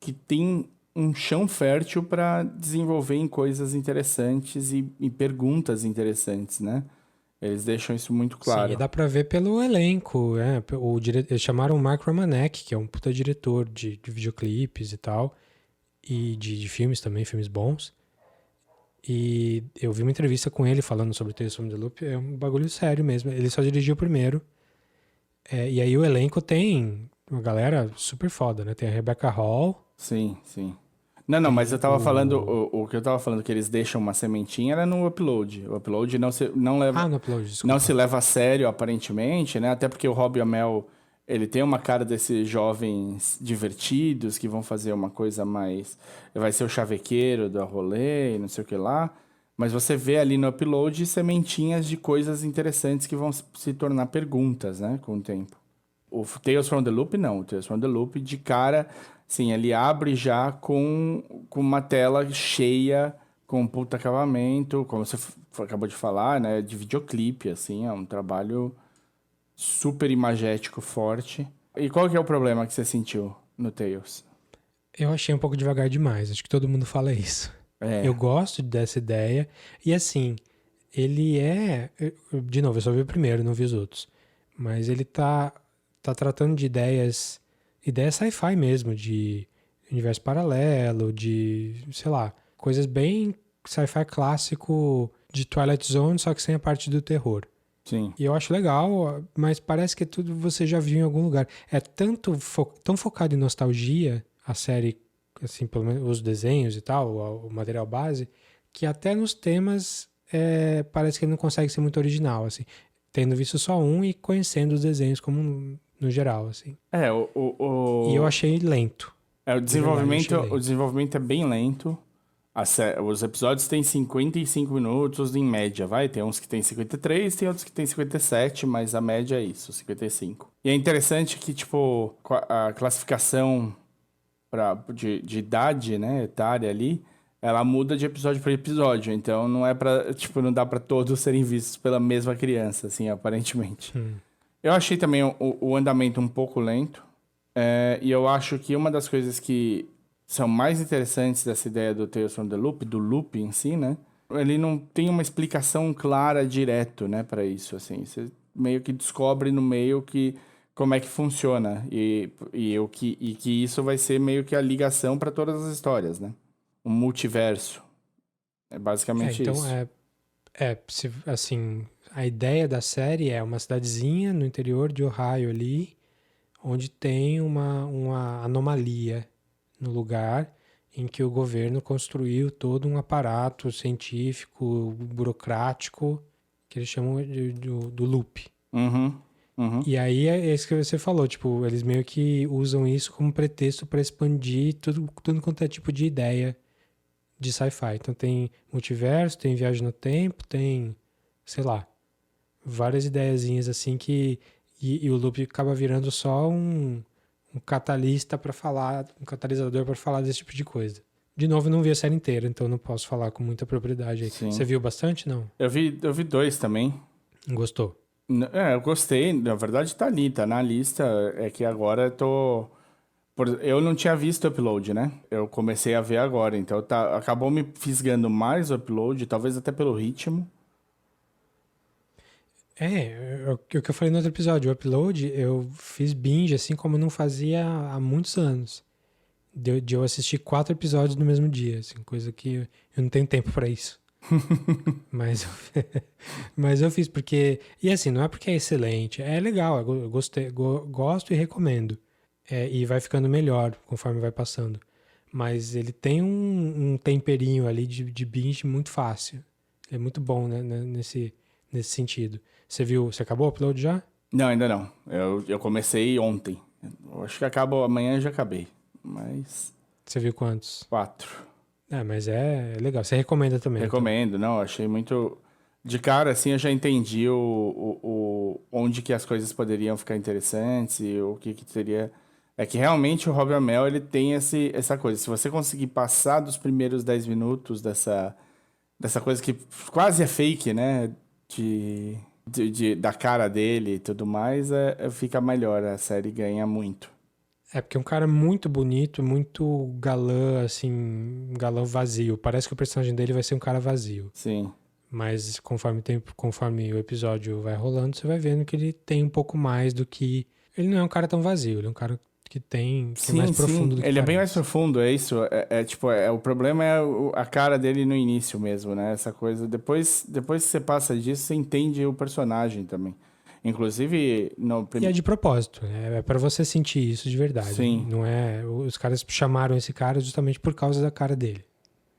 que tem um chão fértil para desenvolver em coisas interessantes e perguntas interessantes, né? Eles deixam isso muito claro. Sim, e dá pra ver pelo elenco, eles chamaram o Mark Romanek, que é um puta diretor de videoclipes e tal, e de filmes também, filmes bons. E eu vi uma entrevista com ele falando sobre Tales from the Loop, é um bagulho sério mesmo, ele só dirigiu o primeiro. E aí o elenco tem uma galera super foda, né? Tem a Rebecca Hall. Sim. Não, mas eu tava falando, o que eu tava falando que eles deixam uma sementinha era no Upload. O Upload não leva... no Upload, desculpa. Não se leva a sério, aparentemente, né? Até porque o Robbie Amell, ele tem uma cara desses jovens divertidos que vão fazer uma coisa mais... Vai ser o chavequeiro do rolê e não sei o que lá. Mas você vê ali no Upload sementinhas de coisas interessantes que vão se tornar perguntas, né? Com o tempo. O Tales from the Loop, não. O Tales from the Loop, de cara, sim, ele abre já com uma tela cheia, com um puta acabamento, como você acabou de falar, né? De videoclipe, assim, é um trabalho super imagético, forte. E qual que é o problema que você sentiu no Tales? Eu achei um pouco devagar demais, acho que todo mundo fala isso. Eu gosto dessa ideia, e assim, ele de novo, eu só vi o primeiro, não vi os outros, mas ele tá tratando de ideias sci-fi mesmo, de universo paralelo, de, sei lá, coisas bem sci-fi clássico de Twilight Zone, só que sem a parte do terror. Sim. E eu acho legal, mas parece que tudo você já viu em algum lugar. É tão focado em nostalgia, a série assim, pelo menos os desenhos e tal, o material base, que até nos temas parece que ele não consegue ser muito original, assim, tendo visto só um e conhecendo os desenhos como no geral, assim. E eu achei lento. O De verdade, achei lento. o desenvolvimento é bem lento. Os episódios têm 55 minutos em média, vai? Tem uns que tem 53, tem outros que tem 57, mas a média é isso, 55. E é interessante que, tipo, a classificação de idade, né, etária ali, ela muda de episódio para episódio. Então não é pra, tipo, não dá pra todos serem vistos pela mesma criança, assim, aparentemente. Eu achei também o andamento um pouco lento. E eu acho que uma das coisas que são mais interessantes dessa ideia do Tales from the Loop, do loop em si, né? Ele não tem uma explicação clara direto, né, para isso, assim. Você meio que descobre no meio como é que funciona e que isso vai ser meio que a ligação para todas as histórias, né? Um multiverso. É basicamente então isso. assim, a ideia da série é uma cidadezinha no interior de Ohio ali, onde tem uma anomalia no lugar em que o governo construiu todo um aparato científico, burocrático, que eles chamam do loop. Uhum. E aí é isso que você falou, tipo, eles meio que usam isso como pretexto para expandir tudo quanto é tipo de ideia de sci-fi. Então tem multiverso, tem viagem no tempo, tem, sei lá, várias ideiazinhas assim que... E o loop acaba virando só um catalista para falar, um catalisador para falar desse tipo de coisa. De novo, eu não vi a série inteira, então não posso falar com muita propriedade aí. Sim. Você viu bastante, não? Eu vi 2 também. Gostou? Eu gostei. Na verdade, tá ali, tá na lista. É que agora eu tô... Eu não tinha visto o upload, né? Eu comecei a ver agora, então acabou me fisgando mais o upload, talvez até pelo ritmo. O que eu falei no outro episódio, o upload, eu fiz binge, assim como eu não fazia há muitos anos. De eu assistir 4 episódios no mesmo dia, assim, coisa que eu não tenho tempo pra isso. Mas eu fiz porque... E assim, não é porque é excelente, é legal, eu gostei, gosto e recomendo. E vai ficando melhor conforme vai passando. Mas ele tem um temperinho ali de binge muito fácil. É muito bom, né, nesse sentido. Você acabou o upload já? Não, ainda não. Eu comecei ontem. Eu acho que acabo amanhã e já acabei. Mas... Você viu quantos? 4. Mas é legal. Você recomenda também? Recomendo, então. Não, achei muito... De cara, assim, eu já entendi onde que as coisas poderiam ficar interessantes e o que teria... É que realmente o Rob Amell, ele tem essa coisa. Se você conseguir passar dos primeiros 10 minutos dessa coisa que quase é fake, né? Da cara dele e tudo mais, fica melhor. A série ganha muito. Porque é um cara muito bonito, muito galã, assim, galã vazio. Parece que o personagem dele vai ser um cara vazio. Sim. Mas conforme o episódio vai rolando, você vai vendo que ele tem um pouco mais do que... Ele não é um cara tão vazio, ele é um cara que é mais profundo do que ele parece. É bem mais profundo, é isso. O problema é a cara dele no início mesmo, né? Essa coisa. Depois que você passa disso, você entende o personagem também. Inclusive, E é de propósito, né? É pra você sentir isso de verdade. Sim. Não é... Os caras chamaram esse cara justamente por causa da cara dele.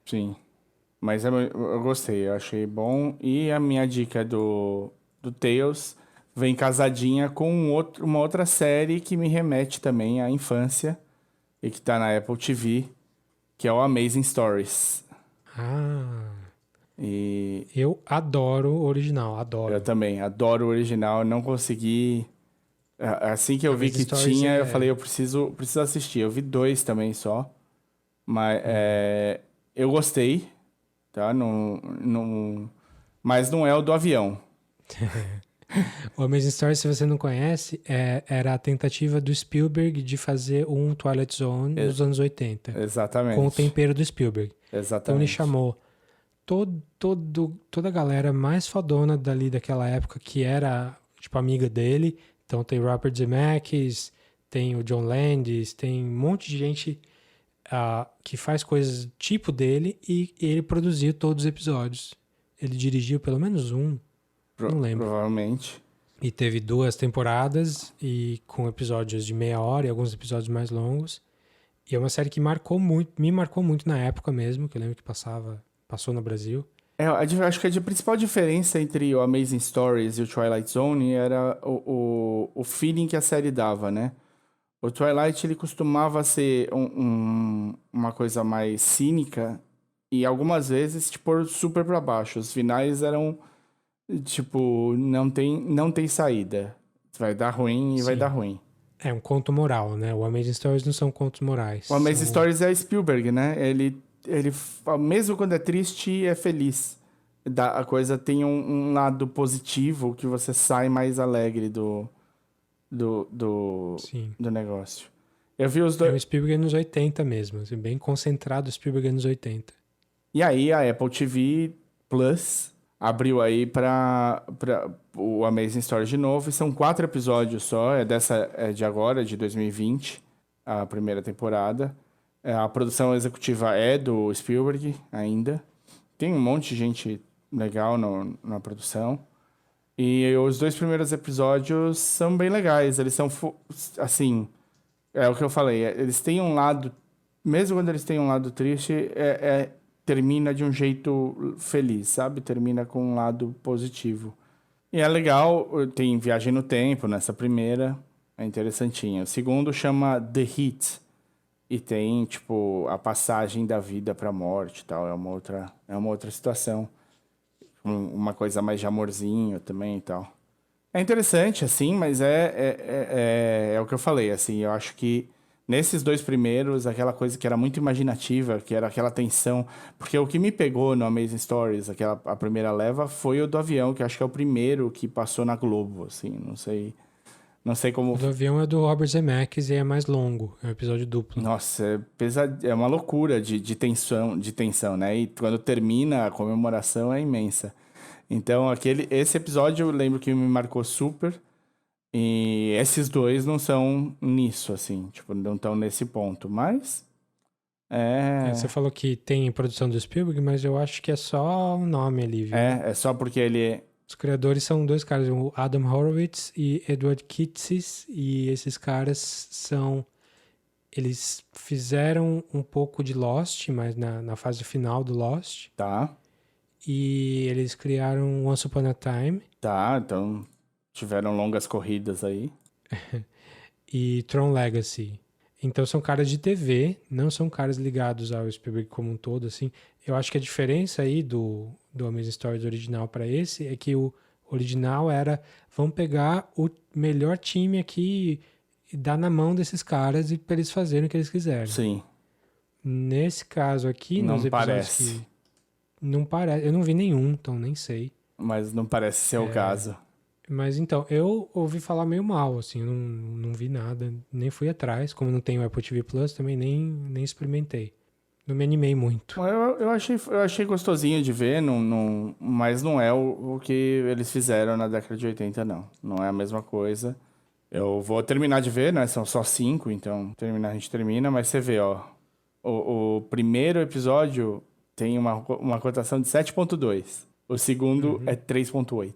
Sim. Mas eu gostei, eu achei bom. E a minha dica do Tales vem casadinha com uma outra série que me remete também à infância e que tá na Apple TV, que é o Amazing Stories. Eu adoro o original, adoro. Eu também, adoro o original, não consegui... Assim que eu vi que Stories tinha, eu falei, eu preciso assistir. Eu vi 2 também só, mas eu gostei, tá? Mas não é o do avião. O Amazing Story, se você não conhece, era a tentativa do Spielberg de fazer um Twilight Zone nos anos 80. Exatamente. Com o tempero do Spielberg. Exatamente. Então ele chamou toda a galera mais fodona dali daquela época, que era, tipo, amiga dele. Então tem Robert Zemeckis, tem o John Landis, tem um monte de gente que faz coisas tipo dele, e ele produziu todos os episódios. Ele dirigiu pelo menos um. Não lembro. Provavelmente. E teve 2 temporadas, e com episódios de meia hora e alguns episódios mais longos. E é uma série que me marcou muito na época mesmo, que eu lembro que passou no Brasil. Acho que a principal diferença entre o Amazing Stories e o Twilight Zone era o feeling que a série dava, né? O Twilight, ele costumava ser uma coisa mais cínica e algumas vezes te pôr super pra baixo. Os finais eram, tipo, não tem saída. Vai dar ruim e vai Sim. dar ruim. É um conto moral, né? O Amazing Stories não são contos morais. O Amazing são... Stories é Spielberg, né? Ele, mesmo quando é triste, é feliz. A coisa tem um lado positivo que você sai mais alegre Sim. do negócio. Eu vi os É dois. um Spielberg nos 80 mesmo, assim, bem concentrado Spielberg nos 80. E aí a Apple TV Plus abriu aí pra o Amazing Stories de novo. E são 4 episódios só. É de agora, de 2020, a primeira temporada. A produção executiva é do Spielberg ainda. Tem um monte de gente legal na produção. E os 2 primeiros episódios são bem legais. Eles são, assim, é o que eu falei. Eles têm um lado, mesmo quando eles têm um lado triste, termina de um jeito feliz, sabe? Termina com um lado positivo. E é legal, tem viagem no tempo nessa primeira, é interessantinho. O segundo chama The Heat. E tem, tipo, a passagem da vida pra morte e tal. É uma outra situação. Uma coisa mais de amorzinho também e tal. É interessante, assim, mas é o que eu falei, assim. Eu acho que nesses 2 primeiros, aquela coisa que era muito imaginativa, que era aquela tensão. Porque o que me pegou no Amazing Stories, a primeira leva, foi o do avião, que acho que é o primeiro que passou na Globo, assim. Não sei como. O do avião é do Robert Zemeckis e é mais longo, é um episódio duplo. Nossa, é uma loucura de tensão, né? E quando termina, a comemoração é imensa. Então, esse episódio eu lembro que me marcou super. E esses 2 não são nisso, assim. Tipo, não estão nesse ponto. Mas, Você falou que tem produção do Spielberg, mas eu acho que é só um nome ali, viu? é só porque ele... Os criadores são 2 caras, o Adam Horowitz e Edward Kitsis, e esses caras eles fizeram um pouco de Lost, mas na fase final do Lost, Tá, e eles criaram Once Upon a Time então tiveram longas corridas aí. e Tron Legacy. Então são caras de TV, não são caras ligados ao Spielberg como um todo, assim. Eu acho que a diferença aí do Amazing Stories original para esse é que o original era, vamos pegar o melhor time aqui e dar na mão desses caras e para eles fazerem o que eles quiserem. Sim, Nesse caso aqui, não nos episódios parece. que não parece, eu não vi nenhum, então nem sei. Mas não parece ser o caso. Mas então, eu ouvi falar meio mal, assim, eu não vi nada, nem fui atrás, como não tenho Apple TV Plus, também nem experimentei. Não me animei muito. Eu achei gostosinho de ver, mas não é o que eles fizeram na década de 80, não. Não é a mesma coisa. Eu vou terminar de ver, né? São só 5, então a gente termina, mas você vê, ó. O primeiro episódio tem uma cotação de 7.2. O segundo é 3.8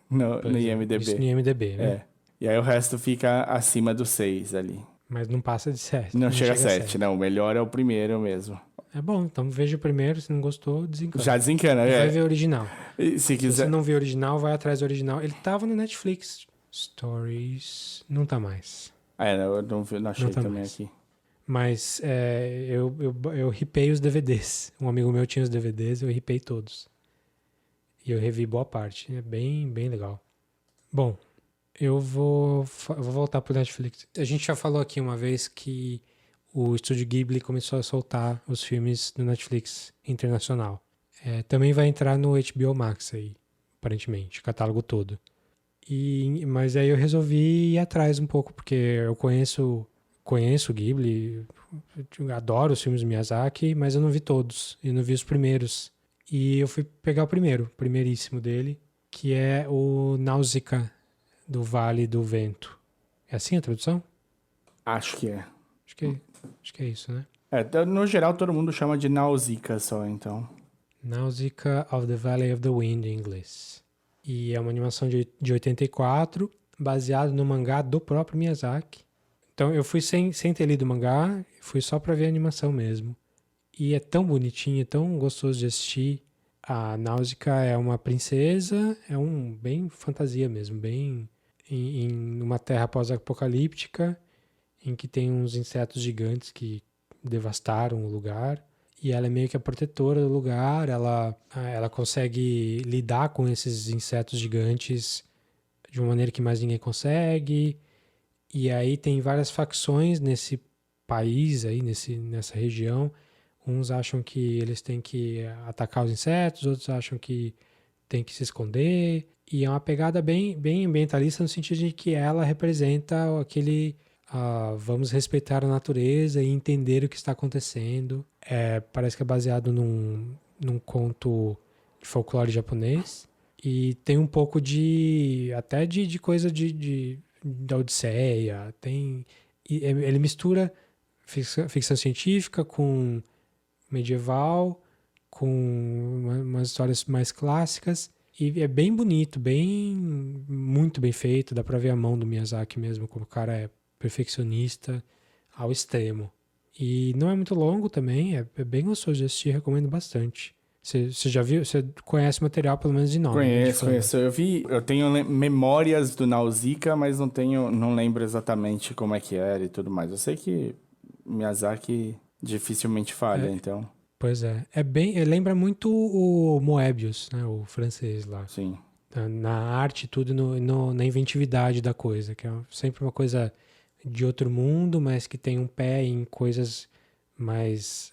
no IMDb. Isso no IMDb, né? É. E aí o resto fica acima do 6 ali. Mas não passa de 7. Não chega a 7, não. O melhor é o primeiro mesmo. É bom, então veja o primeiro, se não gostou, desencana. Já desencana, Vai ver o original. E se Se quiser... você não viu o original, vai atrás do original. Ele tava no Netflix. Stories... Não tá mais. eu não achei Não tá também mais. aqui. Mas eu ripei os DVDs. Um amigo meu tinha os DVDs, eu ripei todos. E eu revi boa parte. É bem, bem legal. Bom, eu vou voltar pro Netflix. A gente já falou aqui uma vez que o Estúdio Ghibli começou a soltar os filmes no Netflix internacional. Também vai entrar no HBO Max aí, aparentemente, o catálogo todo. Mas aí eu resolvi ir atrás um pouco, porque eu conheço o Ghibli, eu adoro os filmes do Miyazaki, mas eu não vi todos, eu não vi os primeiros. E eu fui pegar o primeiríssimo dele, que é o Nausicaa, do Vale do Vento. É assim a tradução? Acho que é. Acho que é isso, né? No geral, todo mundo chama de Nausicaa só, então. Nausicaa of the Valley of the Wind, em inglês. E é uma animação de 84, baseado no mangá do próprio Miyazaki, Então eu fui sem ter lido o mangá, fui só pra ver a animação mesmo. E é tão bonitinho, é tão gostoso de assistir. A Náusica é uma princesa, é bem fantasia mesmo, bem em uma terra pós-apocalíptica, em que tem uns insetos gigantes que devastaram o lugar. E ela é meio que a protetora do lugar, ela consegue lidar com esses insetos gigantes de uma maneira que mais ninguém consegue. E aí tem várias facções nesse país aí, nessa região. Uns acham que eles têm que atacar os insetos, outros acham que tem que se esconder. E é uma pegada bem ambientalista no sentido de que ela representa aquele vamos respeitar a natureza e entender o que está acontecendo. Parece que é baseado num conto de folclore japonês. E tem um pouco até de coisa da Odisseia. Ele mistura ficção científica com medieval, com umas histórias mais clássicas. E é bem bonito, muito bem feito. Dá pra ver a mão do Miyazaki mesmo, como o cara é perfeccionista ao extremo. E não é muito longo também, é bem gostoso de assistir, recomendo bastante. Você já viu? Você conhece o material pelo menos de nome? Conheço. Eu tenho memórias do Nausicaa, mas não lembro exatamente como é que era e tudo mais. Eu sei que Miyazaki dificilmente falha, então. Pois é. Lembra muito o Moebius, né? O francês lá. Sim. Na arte e tudo, na inventividade da coisa, que é sempre uma coisa de outro mundo, mas que tem um pé em coisas mais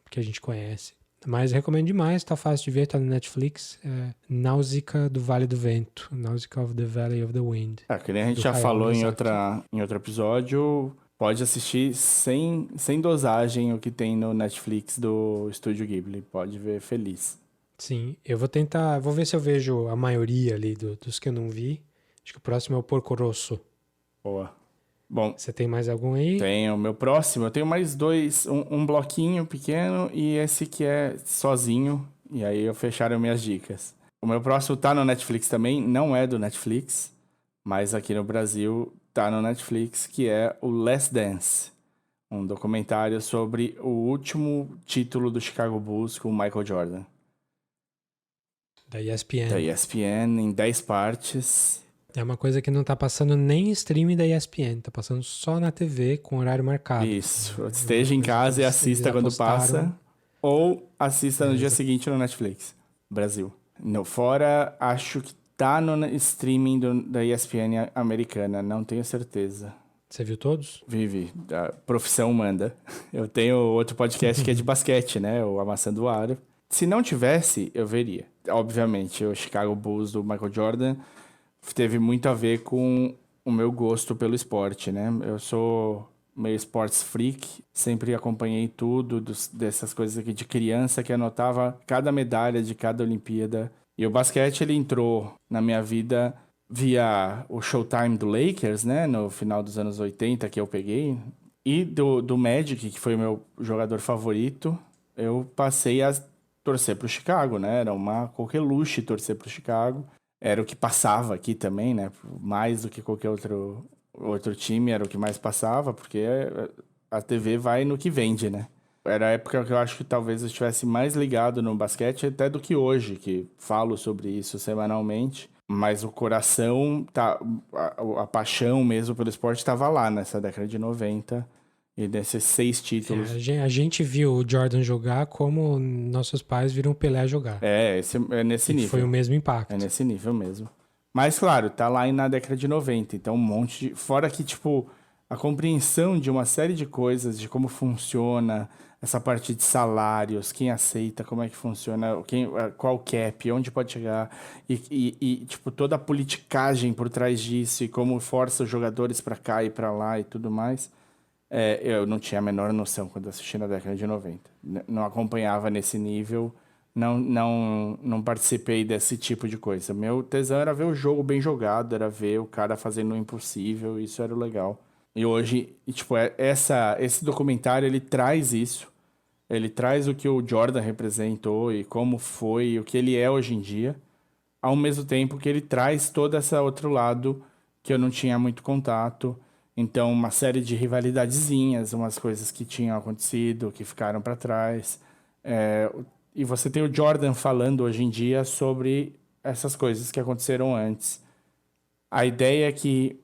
que a gente conhece. Mas recomendo demais, tá fácil de ver, tá no Netflix. Náusica do Vale do Vento. Náusica of the Valley of the Wind. Que nem a gente já falou em outro episódio, pode assistir sem dosagem o que tem no Netflix do Estúdio Ghibli. Pode ver feliz. Sim, eu vou ver se eu vejo a maioria ali dos que eu não vi. Acho que o próximo é o Porco Rosso. Boa. Bom, você tem mais algum aí? Tenho. Meu próximo, eu tenho mais dois, um bloquinho pequeno e esse que é sozinho. E aí eu fecharam minhas dicas. O meu próximo tá no Netflix também, não é do Netflix, mas aqui no Brasil tá no Netflix, que é o Last Dance. Um documentário sobre o último título do Chicago Bulls com o Michael Jordan. Da ESPN. Da ESPN, em 10 partes. É uma coisa que não tá passando nem em streaming da ESPN, tá passando só na TV com horário marcado. Isso, esteja em casa e assista quando passa, ou assista no dia seguinte no Netflix, Brasil. Fora, acho que tá no streaming da ESPN americana, não tenho certeza. Você viu todos? Vi, a profissão manda. Eu tenho outro podcast que é de basquete, né, o Amassando o Aro. Se não tivesse, eu veria. Obviamente, o Chicago Bulls do Michael Jordan teve muito a ver com o meu gosto pelo esporte, né? Eu sou meio sports freak, sempre acompanhei tudo dessas coisas aqui de criança, que anotava cada medalha de cada Olimpíada. E o basquete, ele entrou na minha vida via o Showtime do Lakers, né? No final dos anos 80, que eu peguei. E do Magic, que foi o meu jogador favorito, eu passei a torcer pro Chicago, né? Era uma coqueluche torcer pro Chicago. Era o que passava aqui também, né? Mais do que qualquer outro time, era o que mais passava, porque a TV vai no que vende, né? Era a época que eu acho que talvez eu estivesse mais ligado no basquete até do que hoje, que falo sobre isso semanalmente. Mas o coração, a paixão mesmo pelo esporte estava lá nessa década de 90. E desses 6 títulos. A gente viu o Jordan jogar como nossos pais viram o Pelé jogar. É nesse nível. Foi o mesmo impacto. É nesse nível mesmo. Mas, claro, tá lá na década de 90. Então, um monte de... Fora que, tipo, a compreensão de uma série de coisas, de como funciona essa parte de salários, quem aceita, como é que funciona, qual cap, onde pode chegar. E tipo, toda a politicagem por trás disso e como força os jogadores pra cá e pra lá e tudo mais. Eu não tinha a menor noção quando assisti na década de 90. Não acompanhava nesse nível, não participei desse tipo de coisa. Meu tesão era ver o jogo bem jogado, era ver o cara fazendo o impossível, isso era o legal. E hoje, tipo, esse documentário, ele traz isso. Ele traz o que o Jordan representou e como foi, o que ele é hoje em dia, ao mesmo tempo que ele traz todo esse outro lado que eu não tinha muito contato, Então, uma série de rivalidadezinhas, umas coisas que tinham acontecido, que ficaram para trás. E você tem o Jordan falando hoje em dia sobre essas coisas que aconteceram antes. A ideia é que,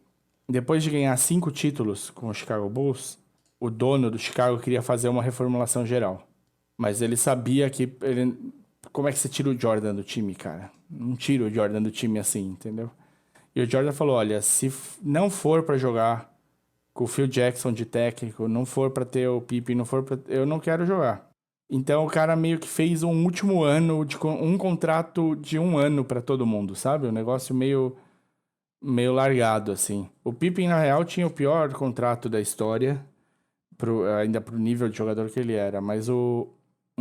depois de ganhar 5 títulos com o Chicago Bulls, o dono do Chicago queria fazer uma reformulação geral. Mas ele sabia que... Como é que você tira o Jordan do time, cara? Não tira o Jordan do time assim, entendeu? E o Jordan falou, olha, se não for para jogar com o Phil Jackson de técnico, não for para ter o Pippen, não for pra... eu não quero jogar. Então o cara meio que fez um último ano, um contrato de 1 ano para todo mundo, sabe? Um negócio meio largado, assim. O Pippen, na real, tinha o pior contrato da história, ainda pro nível de jogador que ele era, mas o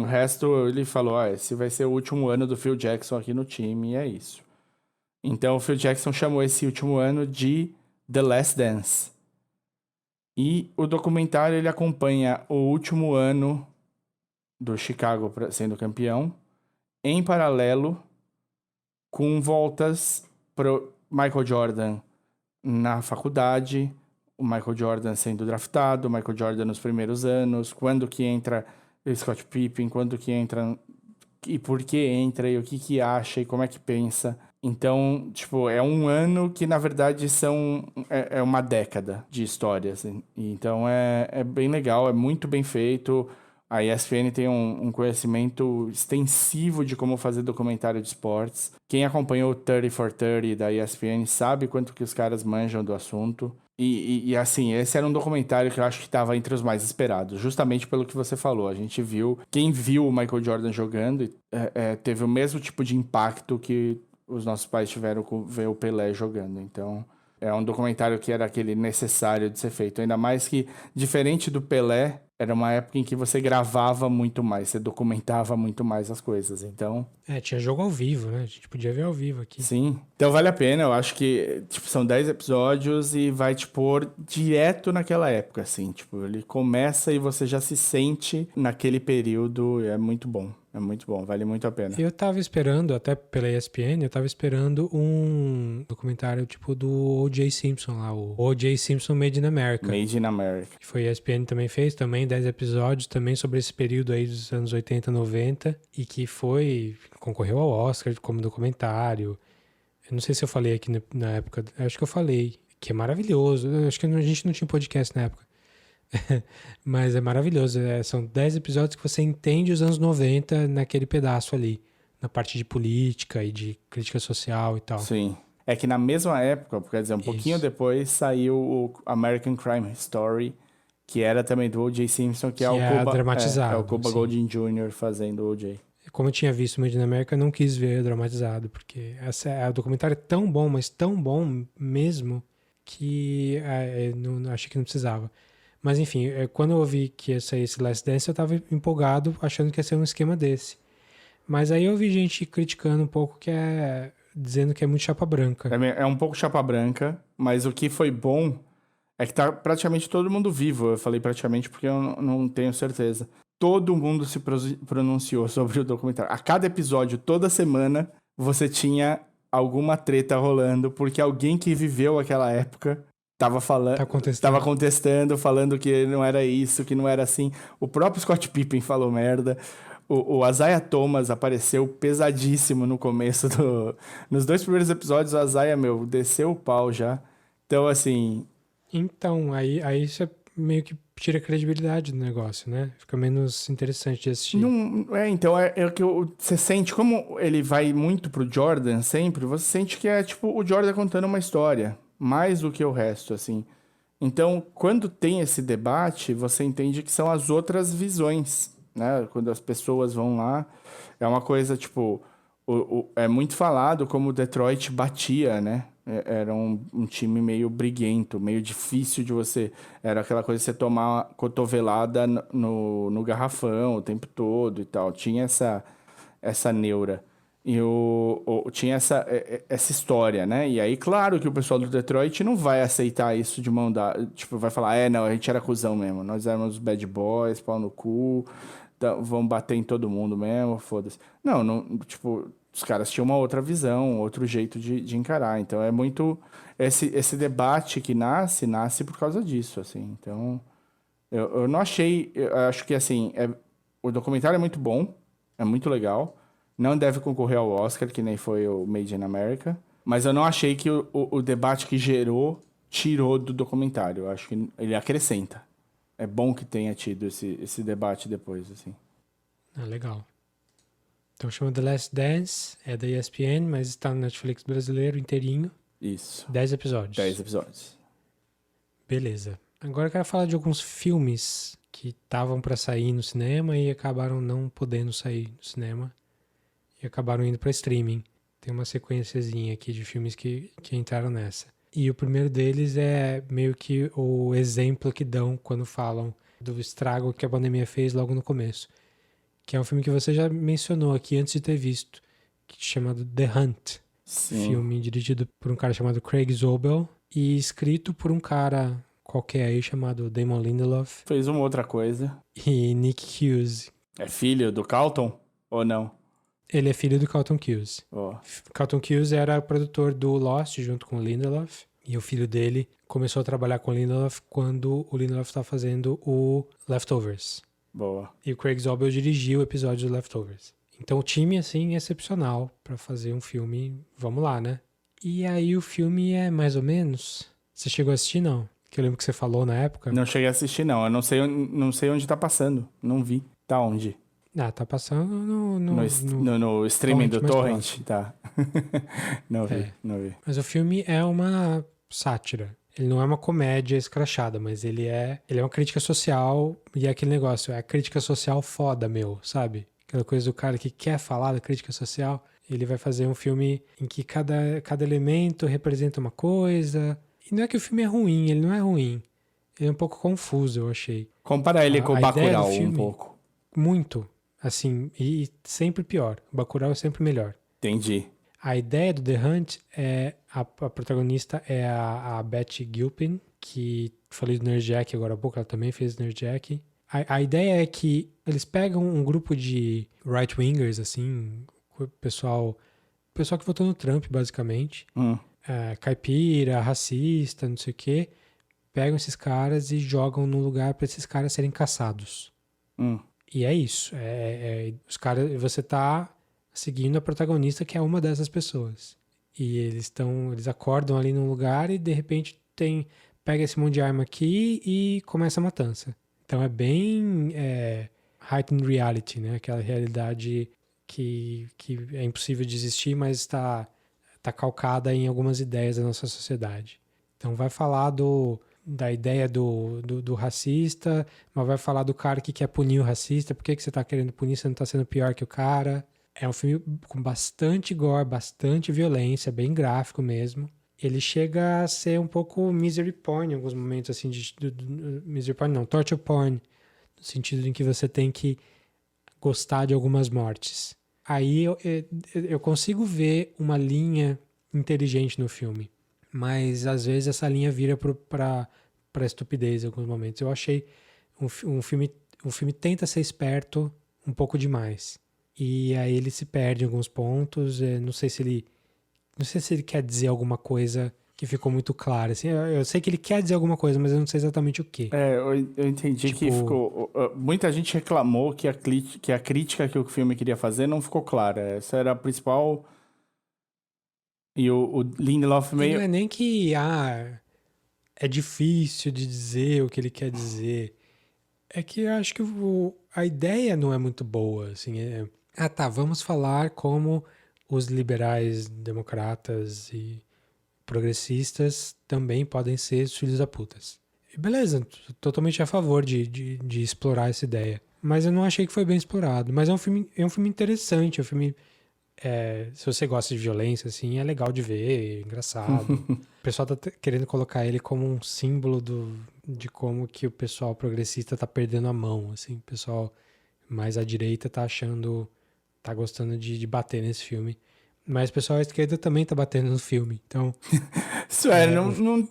resto, ele falou, esse vai ser o último ano do Phil Jackson aqui no time, e é isso. Então, o Phil Jackson chamou esse último ano de The Last Dance. E o documentário, ele acompanha o último ano do Chicago sendo campeão, em paralelo com voltas pro Michael Jordan na faculdade, o Michael Jordan sendo draftado, o Michael Jordan nos primeiros anos, quando que entra o Scott Pippen, quando que entra e por que entra, e o que acha, e como é que pensa. Então, tipo, é um ano que, na verdade, é uma década de histórias. Então, é bem legal, é muito bem feito. A ESPN tem um conhecimento extensivo de como fazer documentário de esportes. Quem acompanhou o 30 for 30 da ESPN sabe quanto que os caras manjam do assunto. E assim, esse era um documentário que eu acho que estava entre os mais esperados, justamente pelo que você falou. A gente viu, quem viu o Michael Jordan jogando teve o mesmo tipo de impacto que os nossos pais tiveram com ver o Pelé jogando. Então, é um documentário que era aquele necessário de ser feito. Ainda mais que, diferente do Pelé, era uma época em que você gravava muito mais, você documentava muito mais as coisas. Então, Tinha jogo ao vivo, né? A gente podia ver ao vivo aqui. sim. Então vale a pena, eu acho que, tipo, são 10 episódios e vai te pôr direto naquela época, assim. Tipo, ele começa e você já se sente naquele período, é muito bom. É muito bom, vale muito a pena. Eu tava esperando, até pela ESPN, eu tava esperando um documentário tipo do O.J. Simpson lá, o O.J. Simpson Made in America. Made in America. Que foi a ESPN também fez, também 10 episódios, também sobre esse período aí dos anos 80, 90, e que concorreu ao Oscar como documentário. Eu não sei se eu falei aqui na época, acho que eu falei, que é maravilhoso. Eu acho que a gente não tinha podcast na época. Mas é maravilhoso, são 10 episódios que você entende os anos 90 naquele pedaço ali, na parte de política e de crítica social e tal. Sim. É que na mesma época, quer dizer, um pouquinho depois, saiu o American Crime Story, que era também do O.J. Simpson, que é o Cuba, dramatizado. É o Cuba sim. Gooding Jr. fazendo o O.J. Como eu tinha visto Made in America, eu não quis ver dramatizado, porque o documentário é tão bom, mas tão bom mesmo, que achei que não precisava. Mas enfim, quando eu ouvi que ia sair esse Last Dance, eu tava empolgado, achando que ia ser um esquema desse. Mas aí eu vi gente criticando um pouco, dizendo que é muito chapa branca. É um pouco chapa branca, mas o que foi bom é que tá praticamente todo mundo vivo. Eu falei praticamente porque eu não tenho certeza. Todo mundo se pronunciou sobre o documentário. A cada episódio, toda semana, você tinha alguma treta rolando, porque alguém que viveu aquela época tava contestando, falando que não era isso, que não era assim. O próprio Scott Pippen falou merda. O Isaiah Thomas apareceu pesadíssimo no começo nos 2 primeiros episódios, o Isaiah, desceu o pau já. Então, assim... Então, aí você meio que tira a credibilidade do negócio, né? Fica menos interessante de assistir. Então, é o que você sente, como ele vai muito pro Jordan sempre, você sente que é tipo o Jordan contando uma história, mais do que o resto, assim. Então, quando tem esse debate, você entende que são as outras visões, né? Quando as pessoas vão lá, é uma coisa, tipo... é muito falado como o Detroit batia, né? Era um time meio briguento, meio difícil de você... Era aquela coisa de você tomar uma cotovelada no garrafão o tempo todo e tal. Tinha essa neura. E tinha essa história, né? E aí, claro que o pessoal do Detroit não vai aceitar isso de mão dada. Tipo, vai falar, não, a gente era cuzão mesmo. Nós éramos bad boys, pau no cu... Então, vamos bater em todo mundo mesmo, foda-se. Não, tipo, os caras tinham uma outra visão, outro jeito de encarar. Então é muito... Esse debate que nasce por causa disso, assim. Então, eu não achei... Eu acho que, assim, o documentário é muito bom, é muito legal. Não deve concorrer ao Oscar, que nem foi o Made in America. Mas eu não achei que o debate que gerou tirou do documentário. Eu acho que ele acrescenta. É bom que tenha tido esse debate depois, assim. Ah, legal. Então chama The Last Dance, é da ESPN, mas está no Netflix brasileiro inteirinho. Isso. 10 episódios. 10 episódios. Beleza. Agora eu quero falar de alguns filmes que estavam para sair no cinema e acabaram não podendo sair no cinema e acabaram indo para streaming. Tem uma sequenciazinha aqui de filmes que entraram nessa. E o primeiro deles é meio que o exemplo que dão quando falam do estrago que a pandemia fez logo no começo. Que é um filme que você já mencionou aqui antes de ter visto, que é chamado The Hunt. Sim. Filme dirigido por um cara chamado Craig Zobel e escrito por um cara qualquer aí chamado Damon Lindelof Fez uma outra coisa. e Nick Cuse. É filho do Carlton ou não? Ele é filho do Carlton Cuse. Ó. Carlton Cuse era produtor do Lost junto com o Lindelof e o filho dele começou a trabalhar com o Lindelof quando o Lindelof estava fazendo o Leftovers. Boa. E o Craig Zobel dirigiu o episódio do Leftovers. Então o time, assim, é excepcional pra fazer um filme, vamos lá, né? E aí o filme é mais ou menos... Você chegou a assistir, não? Que eu lembro que você falou na época. Não cheguei a assistir, não. Eu não sei onde tá passando. Não vi. Tá onde? Ah, tá passando No streaming do Torrent Torrent? mais próximo. Tá. Não vi, É. não vi. Mas o filme é uma sátira. Ele não é uma comédia escrachada, mas ele é uma crítica social e é aquele negócio, é a crítica social foda, meu, sabe? Aquela coisa do cara que quer falar da crítica social. Ele vai fazer um filme em que cada elemento representa uma coisa. E não é que o filme é ruim, ele não é ruim. Ele é um pouco confuso, eu achei. Compara ele com o A ideia do Bacurau um filme- pouco. Muito, assim, e sempre pior. O Bacurau é sempre melhor. Entendi. A ideia do The Hunt é... A protagonista é a Betty Gilpin, que falei do Nerdjack agora há pouco, ela também fez Nerdjack. A ideia é que eles pegam um grupo de right-wingers, assim, pessoal que votou no Trump, basicamente. Caipira, racista, não sei o quê. Pegam esses caras e jogam num lugar para esses caras serem caçados. E é isso. Os caras, você tá seguindo a protagonista, que é uma dessas pessoas. E eles acordam ali num lugar e de repente pega esse monte de arma aqui e começa a matança. Então é bem heightened reality, né? Aquela realidade que é impossível de existir, mas está calcada em algumas ideias da nossa sociedade. Então vai falar da ideia do racista, mas vai falar do cara que quer punir o racista. Por que você tá querendo punir? Você não tá sendo pior que o cara. É um filme com bastante gore, bastante violência, bem gráfico mesmo. Ele chega a ser um pouco misery porn em alguns momentos, assim, misery porn não, torture porn, no sentido em que você tem que gostar de algumas mortes. Aí eu consigo ver uma linha inteligente no filme, mas às vezes essa linha vira pra estupidez em alguns momentos. Eu achei um filme tenta ser esperto um pouco demais. E aí ele se perde em alguns pontos. Não sei se ele quer dizer alguma coisa que ficou muito clara. Assim, eu sei que ele quer dizer alguma coisa, mas eu não sei exatamente o quê. Eu entendi que ficou... Muita gente reclamou que a crítica que o filme queria fazer não ficou clara. Essa era a principal... E o Lindelof meio... Não é nem que é difícil de dizer o que ele quer dizer. É que eu acho que a ideia não é muito boa. Assim, vamos falar como os liberais, democratas e progressistas também podem ser os filhos da putas. E beleza, totalmente a favor de explorar essa ideia. Mas eu não achei que foi bem explorado. Mas é um filme interessante, é um filme... se você gosta de violência, assim, é legal de ver, é engraçado. O pessoal tá querendo colocar ele como um símbolo de como que o pessoal progressista tá perdendo a mão, assim. O pessoal mais à direita tá gostando de bater nesse filme. Mas o pessoal à esquerda também tá batendo no filme, então... Isso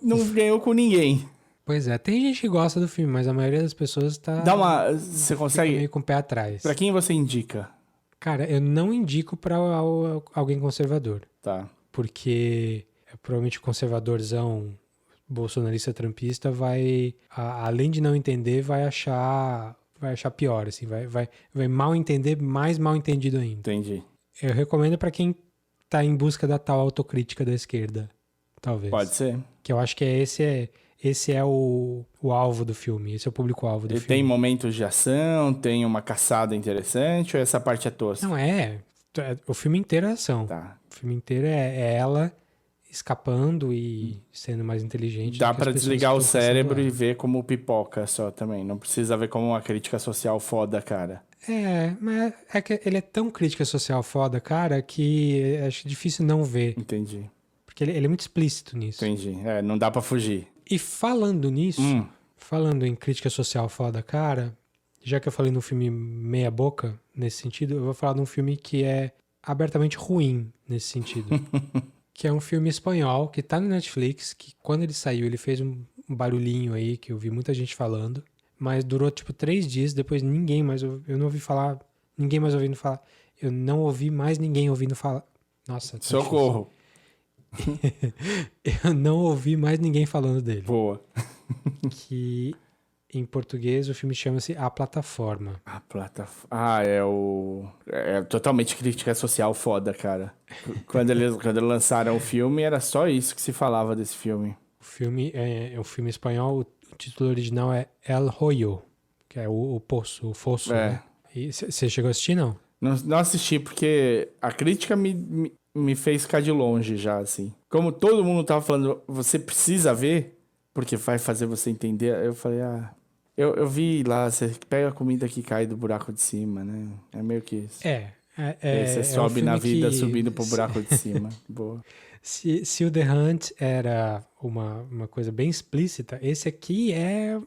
não ganhou com ninguém. Pois é, tem gente que gosta do filme, mas a maioria das pessoas tá... Você consegue... fica meio com o pé atrás. Pra quem você indica? Cara, eu não indico pra alguém conservador. Tá. Porque provavelmente o conservadorzão bolsonarista trampista vai, além de não entender, vai achar pior, assim, vai mal entender, mais mal entendido ainda. Entendi. Eu recomendo pra quem tá em busca da tal autocrítica da esquerda, talvez. Pode ser. Que eu acho que esse é o alvo do filme, esse é o público-alvo do Ele filme. tem momentos de ação, tem uma caçada interessante, ou essa parte é tosca? Não, o filme inteiro é ação. Tá. O filme inteiro é ela escapando e sendo mais inteligente. Dá do que as pra pessoas desligar que o estão cérebro caçando e ela. ver como pipoca só também. Não precisa ver como uma crítica social foda, cara. Mas é que ele é tão crítica social foda, cara, que acho difícil não ver. Entendi. Porque ele é muito explícito nisso. Entendi. Não dá pra fugir. E falando nisso, falando em crítica social foda, cara, já que eu falei num filme meia boca, nesse sentido, eu vou falar de um filme que é abertamente ruim nesse sentido. Que é um filme espanhol, que tá no Netflix, que quando ele saiu, ele fez um barulhinho aí, que eu vi muita gente falando, mas durou tipo 3 dias, depois ninguém mais, eu não ouvi falar, ninguém mais ouvindo falar, eu não ouvi mais ninguém ouvindo falar. Nossa, tá Socorro. difícil. Eu não ouvi mais ninguém falando dele. Boa. Que em português o filme chama-se A Plataforma. A plataforma. É totalmente crítica social foda, cara. Quando eles lançaram o filme, era só isso que se falava desse filme. O filme é um filme espanhol, o título original é El Hoyo, que é o poço, o fosso, né? E você chegou a assistir, não? Não assisti porque a crítica me fez ficar de longe já, assim. Como todo mundo tava falando, você precisa ver, porque vai fazer você entender. Eu falei, eu vi lá, você pega a comida que cai do buraco de cima, né? É meio que isso. E aí você sobe na vida subindo pro buraco de cima. Boa. Se o The Hunt era uma coisa bem explícita, esse aqui é,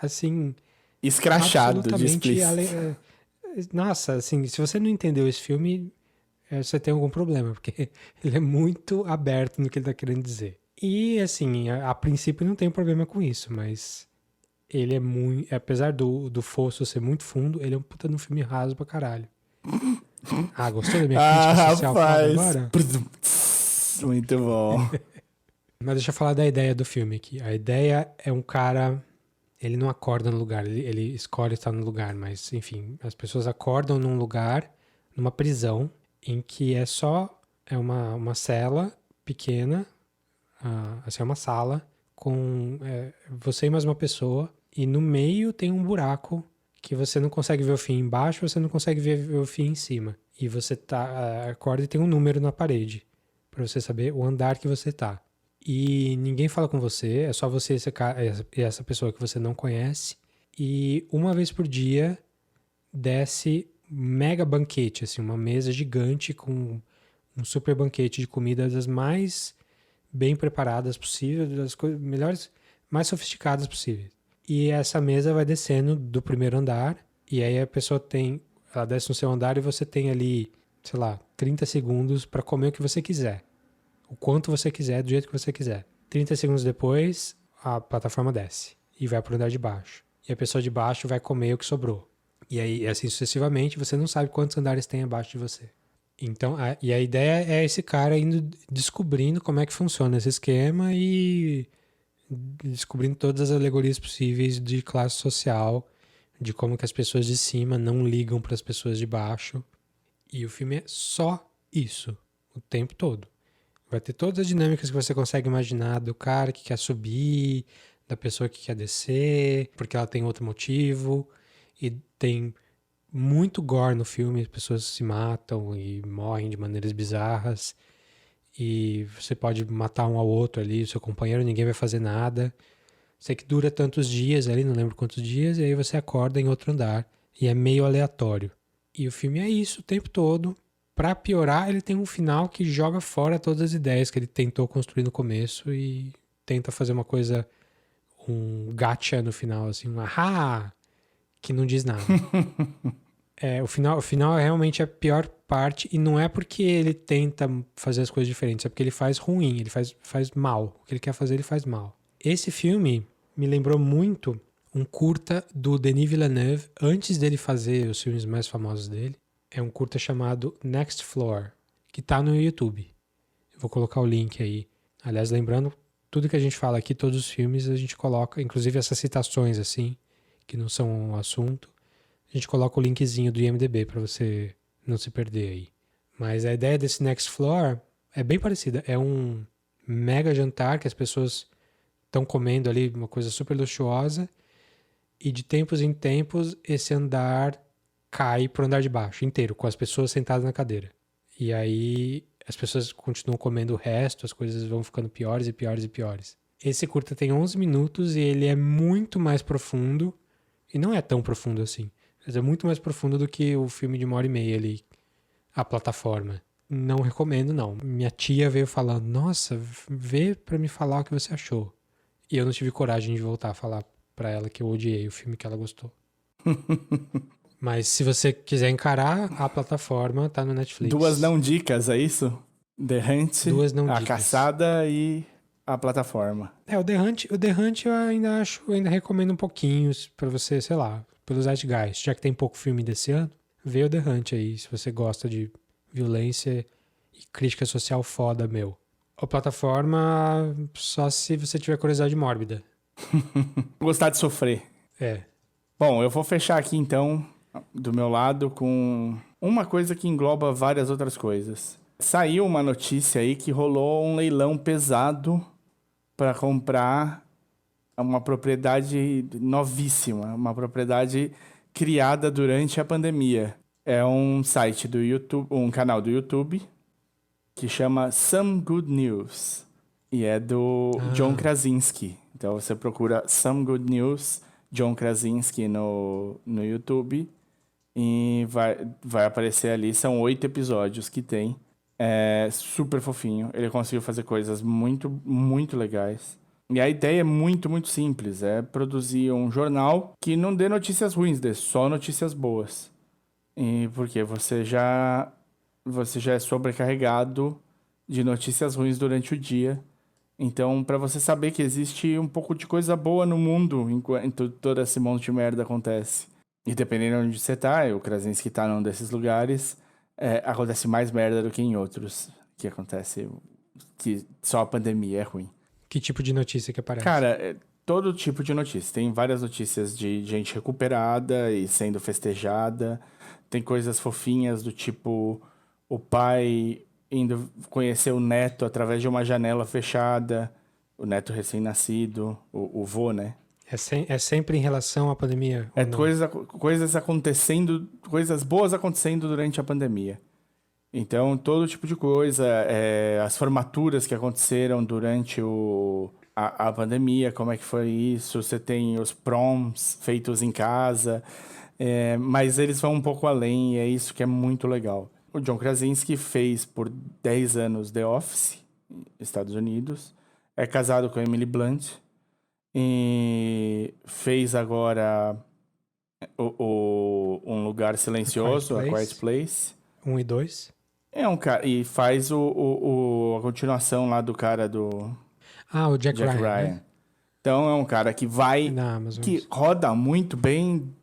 assim... Escrachado de absolutamente explícito. Nossa, assim, se você não entendeu esse filme, você tem algum problema, porque ele é muito aberto no que ele tá querendo dizer. E, assim, a princípio não tem problema com isso, mas ele é muito... Apesar do fosso ser muito fundo, ele é um puta de um filme raso pra caralho. Gostou da minha crítica social foda agora? Muito bom. Mas deixa eu falar da ideia do filme aqui. A ideia é um cara... Ele não acorda no lugar, ele escolhe estar no lugar, mas, enfim, as pessoas acordam num lugar, numa prisão, em que é uma cela pequena, assim, é uma sala, com você e mais uma pessoa, e no meio tem um buraco que você não consegue ver o fim embaixo, você não consegue ver o fim em cima. E você acorda e tem um número na parede, para você saber o andar que você tá. E ninguém fala com você, é só você e essa pessoa que você não conhece. E uma vez por dia desce um mega banquete, assim, uma mesa gigante com um super banquete de comida das mais bem preparadas possíveis, das coisas melhores, mais sofisticadas possíveis. E essa mesa vai descendo do primeiro andar, e aí a pessoa ela desce no seu andar e você tem ali, sei lá, 30 segundos para comer o que você quiser. O quanto você quiser, do jeito que você quiser. 30 segundos depois, a plataforma desce e vai para o andar de baixo. E a pessoa de baixo vai comer o que sobrou. E aí, assim sucessivamente, você não sabe quantos andares tem abaixo de você. Então, e a ideia é esse cara indo descobrindo como é que funciona esse esquema e descobrindo todas as alegorias possíveis de classe social, de como que as pessoas de cima não ligam para as pessoas de baixo. E o filme é só isso, o tempo todo. Vai ter todas as dinâmicas que você consegue imaginar do cara que quer subir, da pessoa que quer descer, porque ela tem outro motivo. E tem muito gore no filme, as pessoas se matam e morrem de maneiras bizarras. E você pode matar um ao outro ali, o seu companheiro, ninguém vai fazer nada. Sei que dura tantos dias ali, não lembro quantos dias, e aí você acorda em outro andar. E é meio aleatório. E o filme é isso o tempo todo. Pra piorar, ele tem um final que joga fora todas as ideias que ele tentou construir no começo e tenta fazer uma coisa, um gacha no final, assim, um ahá, que não diz nada. O final é realmente a pior parte, e não é porque ele tenta fazer as coisas diferentes, é porque ele faz ruim, ele faz mal. O que ele quer fazer, ele faz mal. Esse filme me lembrou muito um curta do Denis Villeneuve, antes dele fazer os filmes mais famosos dele, é um curta chamado Next Floor, que tá no YouTube. Eu vou colocar o link aí. Aliás, lembrando, tudo que a gente fala aqui, todos os filmes, a gente coloca, inclusive essas citações, assim, que não são um assunto, a gente coloca o linkzinho do IMDb para você não se perder aí. Mas a ideia desse Next Floor é bem parecida. É um mega jantar que as pessoas estão comendo ali, uma coisa super luxuosa, e de tempos em tempos esse andar cai pro andar de baixo inteiro, com as pessoas sentadas na cadeira. E aí as pessoas continuam comendo o resto, as coisas vão ficando piores e piores e piores. Esse curta tem 11 minutos e ele é muito mais profundo, e não é tão profundo assim, mas é muito mais profundo do que o filme de 1h30 ali, A Plataforma. Não recomendo, não. Minha tia veio falando, nossa, vê pra me falar o que você achou. E eu não tive coragem de voltar a falar pra ela que eu odiei o filme que ela gostou. Mas se você quiser encarar, A Plataforma tá no Netflix. 2 não dicas, é isso? The Hunt, 2 não A dicas. Caçada e A Plataforma. O The Hunt eu ainda recomendo um pouquinho pra você, sei lá, pelo Zeitgeist. Já que tem pouco filme desse ano, vê o The Hunt aí, se você gosta de violência e crítica social foda, meu. A Plataforma, só se você tiver curiosidade mórbida. Gostar de sofrer. É. Bom, eu vou fechar aqui então, do meu lado, com uma coisa que engloba várias outras coisas. Saiu uma notícia aí que rolou um leilão pesado para comprar uma propriedade novíssima, uma propriedade criada durante a pandemia. É um site do YouTube, um canal do YouTube que chama Some Good News e é do John Krasinski. Então você procura Some Good News, John Krasinski no YouTube e vai aparecer ali. São 8 episódios que tem. É super fofinho. Ele conseguiu fazer coisas muito, muito legais. E a ideia é muito, muito simples. É produzir um jornal que não dê notícias ruins, dê só notícias boas. E porque você já é sobrecarregado de notícias ruins durante o dia. Então, para você saber que existe um pouco de coisa boa no mundo enquanto todo esse monte de merda acontece. E dependendo de onde você tá, o Krasinski tá num desses lugares, acontece mais merda do que em outros. Que acontece, que só a pandemia é ruim. Que tipo de notícia que aparece? Cara, todo tipo de notícia. Tem várias notícias de gente recuperada e sendo festejada. Tem coisas fofinhas do tipo o pai indo conhecer o neto através de uma janela fechada, o neto recém-nascido, o vô, né? É sempre em relação à pandemia? ou não? Coisas acontecendo, coisas boas acontecendo durante a pandemia. Então, todo tipo de coisa, as formaturas que aconteceram durante a pandemia, como é que foi isso, você tem os proms feitos em casa, mas eles vão um pouco além e é isso que é muito legal. O John Krasinski fez por 10 anos The Office, Estados Unidos, é casado com a Emily Blunt e fez agora Um Lugar Silencioso, A Quiet Place. 1 e 2. É um cara, e faz a continuação lá do cara do O Jack Ryan. Né? Então é um cara que que roda muito bem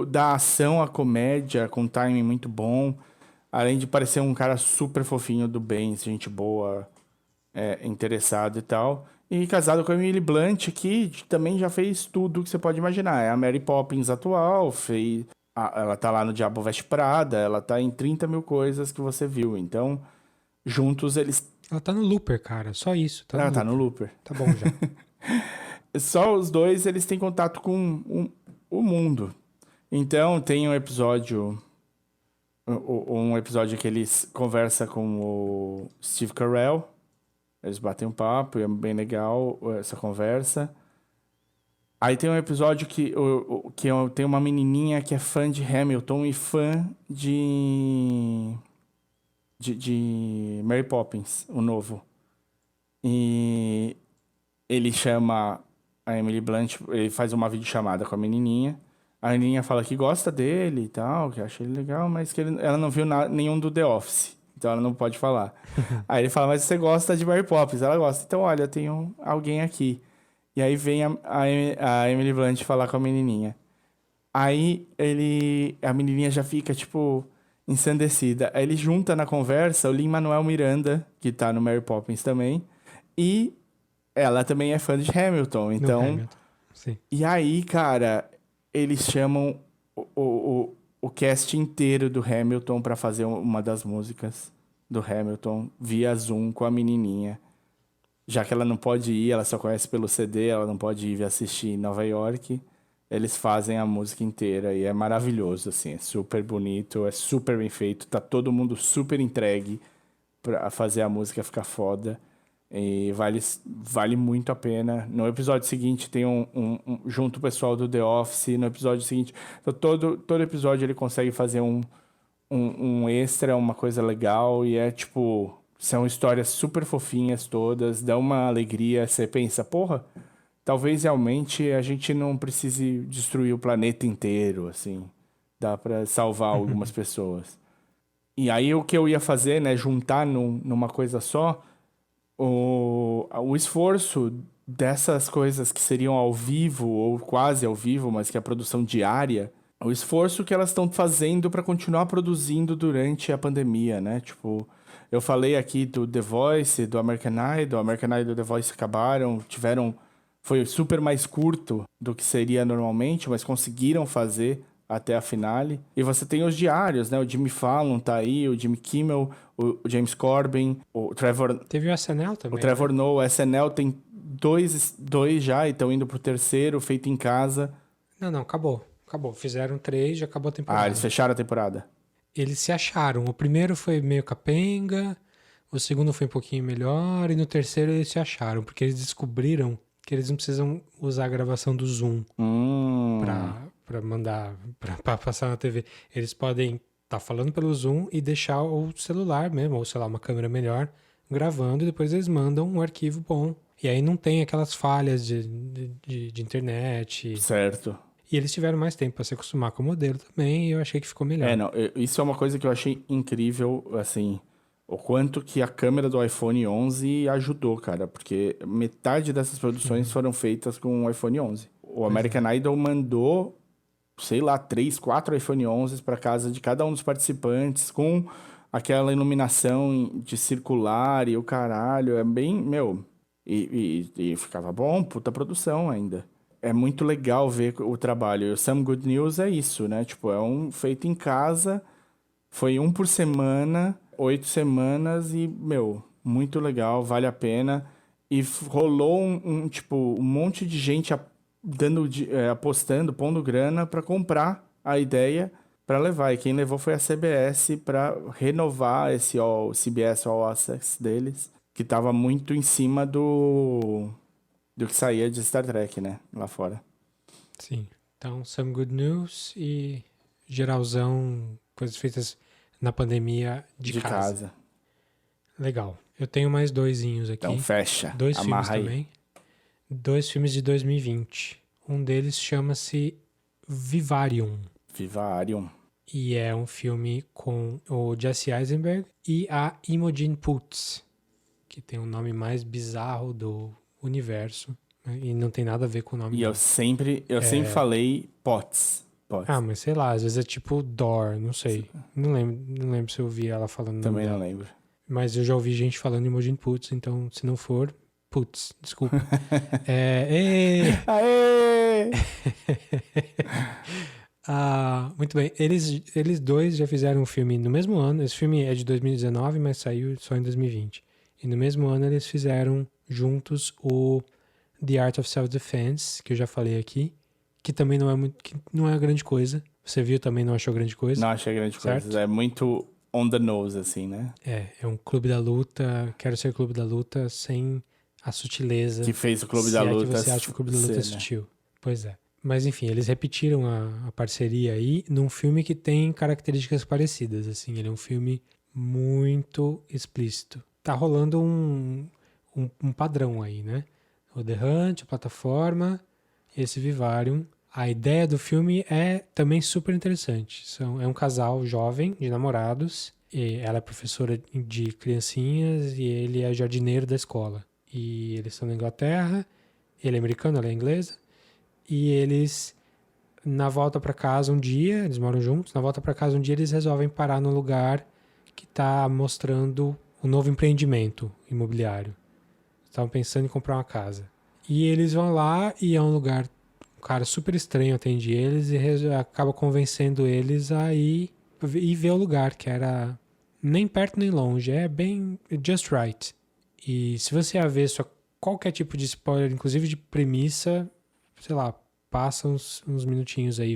da ação à comédia, com um timing muito bom. Além de parecer um cara super fofinho, do bem, gente boa, interessado e tal. E casado com a Emily Blunt, que também já fez tudo que você pode imaginar. É a Mary Poppins atual, ela tá lá no Diabo Veste Prada, ela tá em 30 mil coisas que você viu. Então, juntos eles... Ela tá no Looper, cara, só isso. Ela tá no Looper. Tá bom já. Só os dois, eles têm contato com o mundo. Então, tem um episódio que eles conversam com o Steve Carell. Eles batem um papo e é bem legal essa conversa. Aí tem um episódio que tem uma menininha que é fã de Hamilton e fã de Mary Poppins, o novo. E ele chama a Emily Blunt, ele faz uma videochamada com a menininha. A menininha fala que gosta dele e tal, que acha ele legal, mas que ela não viu nenhum do The Office. Então ela não pode falar. Aí ele fala, mas você gosta de Mary Poppins? Ela gosta. Então, olha, eu tenho alguém aqui. E aí vem a Emily Blunt falar com a menininha. Aí a menininha já fica, tipo... ensandecida. Aí ele junta na conversa o Lin-Manuel Miranda, que tá no Mary Poppins também, e ela também é fã de Hamilton, No então... Hamilton. Sim. E aí, cara, eles chamam o cast inteiro do Hamilton pra fazer uma das músicas do Hamilton via Zoom com a menininha. Já que ela não pode ir, ela só conhece pelo CD, ela não pode ir assistir em Nova York, eles fazem a música inteira e é maravilhoso, assim, é super bonito, é super bem feito, tá todo mundo super entregue pra fazer a música ficar foda. E vale muito a pena. No episódio seguinte tem junto o pessoal do The Office. No episódio seguinte, então todo episódio ele consegue fazer um extra, uma coisa legal. E é tipo, são histórias super fofinhas todas, dá uma alegria. Você pensa, porra, talvez realmente a gente não precise destruir o planeta inteiro, assim. Dá pra salvar algumas pessoas. E aí o que eu ia fazer, né, juntar numa coisa só, o esforço dessas coisas que seriam ao vivo ou quase ao vivo, mas que é a produção diária, o esforço que elas estão fazendo para continuar produzindo durante a pandemia, né? Tipo, eu falei aqui do The Voice, do American Idol, American Idol e The Voice acabaram, foi super mais curto do que seria normalmente, mas conseguiram fazer até a finale. E você tem os diários, né? O Jimmy Fallon tá aí, o Jimmy Kimmel, o James Corbin, o Trevor... Teve o SNL também. O Trevor Noah, o SNL tem dois já e estão indo pro terceiro, feito em casa. Não, acabou. Fizeram 3, já acabou a temporada. Ah, eles fecharam a temporada. Eles se acharam. O primeiro foi meio capenga, o segundo foi um pouquinho melhor, e no terceiro eles se acharam, porque eles descobriram que eles não precisam usar a gravação do Zoom pra mandar, pra passar na TV. Eles podem estar falando pelo Zoom e deixar o celular mesmo, ou sei lá, uma câmera melhor, gravando, e depois eles mandam um arquivo bom. E aí não tem aquelas falhas de internet. Certo. E eles tiveram mais tempo para se acostumar com o modelo também, e eu achei que ficou melhor. Não, isso é uma coisa que eu achei incrível, assim, o quanto que a câmera do iPhone 11 ajudou, cara, porque metade dessas produções foram feitas com o iPhone 11. O American Idol mandou, sei lá, 3, 4 iPhone 11 para casa de cada um dos participantes, com aquela iluminação de circular e o caralho, é bem, meu, e ficava bom, puta produção ainda. É muito legal ver o trabalho. E o Some Good News é isso, né? Tipo, é feito em casa, foi 1 por semana, 8 semanas e, meu, muito legal, vale a pena. E rolou um monte de gente apostando, pondo grana pra comprar a ideia pra levar. E quem levou foi a CBS pra renovar esse CBS All Access deles, que tava muito em cima do que saía de Star Trek, né? Lá fora. Sim. Então, Some Good News e geralzão, coisas feitas na pandemia de casa. Legal. Eu tenho mais 2 aqui. Então fecha. 2 filmes Amarra aí. também. 2 filmes de 2020. Um deles chama-se Vivarium. Vivarium. E é um filme com o Jesse Eisenberg e a Imogen Poots, que tem o nome mais bizarro do universo, né? E não tem nada a ver com o nome E dela. eu sempre falei Potts. Ah, mas sei lá, às vezes é tipo Door, não sei. Não lembro se eu ouvi ela falando. Também não lembro. Mas eu já ouvi gente falando Imogen Poots, então se não for, Putz, desculpa. Aê! Muito bem, eles dois já fizeram um filme no mesmo ano. Esse filme é de 2019, mas saiu só em 2020. E no mesmo ano eles fizeram juntos o The Art of Self-Defense, que eu já falei aqui, que também não é grande coisa. Você viu, também não achou grande coisa? Não achei grande certo? coisa. É muito on the nose, assim, né? É um clube da luta. Quero ser clube da luta sem a sutileza. Que fez o clube da luta. Que você acha que o clube da luta é sutil. Pois é. Mas enfim, eles repetiram a parceria aí num filme que tem características parecidas, assim. Ele é um filme muito explícito. Tá rolando um padrão aí, né? O The Hunt, a plataforma, esse Vivarium. A ideia do filme é também super interessante. É um casal jovem, de namorados. E ela é professora de criancinhas e ele é jardineiro da escola. E eles estão na Inglaterra. Ele é americano, ela é inglesa. E eles na volta pra casa um dia, eles moram juntos, na volta pra casa um dia eles resolvem parar no lugar que tá mostrando um novo empreendimento imobiliário. Estavam pensando em comprar uma casa. E eles vão lá e é um lugar, um cara super estranho atende eles e acaba convencendo eles a ir e ver o lugar, que era nem perto nem longe, é bem just right. E se você avesso a qualquer tipo de spoiler, inclusive de premissa, sei lá, passa uns minutinhos aí,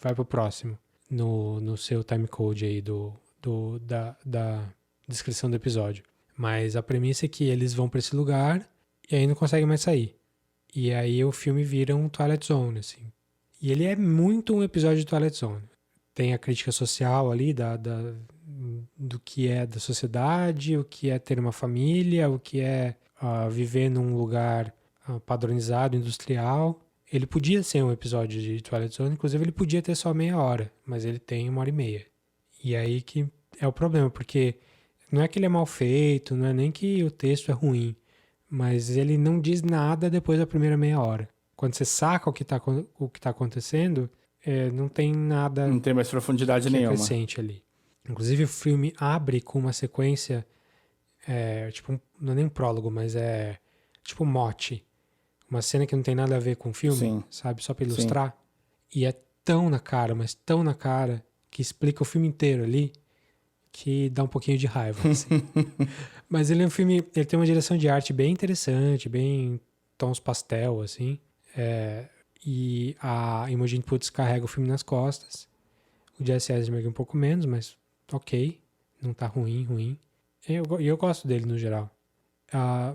vai pro próximo, no seu timecode aí da descrição do episódio. Mas a premissa é que eles vão pra esse lugar e aí não conseguem mais sair. E aí o filme vira um Twilight Zone, assim. E ele é muito um episódio de Twilight Zone. Tem a crítica social ali do que é da sociedade, o que é ter uma família, o que é viver num lugar padronizado, industrial. Ele podia ser um episódio de Twilight Zone, inclusive ele podia ter só meia hora, mas ele tem 1h30. E aí que é o problema, porque não é que ele é mal feito, não é nem que o texto é ruim, mas ele não diz nada depois da primeira meia hora. Quando você saca o que tá acontecendo, não tem nada Não tem mais profundidade que nenhuma. acrescente ali. Inclusive o filme abre com uma sequência, não é nem um prólogo, mas é tipo um mote. Uma cena que não tem nada a ver com o filme, Sim. sabe? Só pra ilustrar. E é tão na cara, mas tão na cara, que explica o filme inteiro ali, que dá um pouquinho de raiva, assim. Mas ele é um filme, ele tem uma direção de arte bem interessante, bem tons pastel, assim. E a Imogen Poots carrega o filme nas costas. O Jesse Eisenberg um pouco menos, mas ok. Não tá ruim. E eu gosto dele no geral.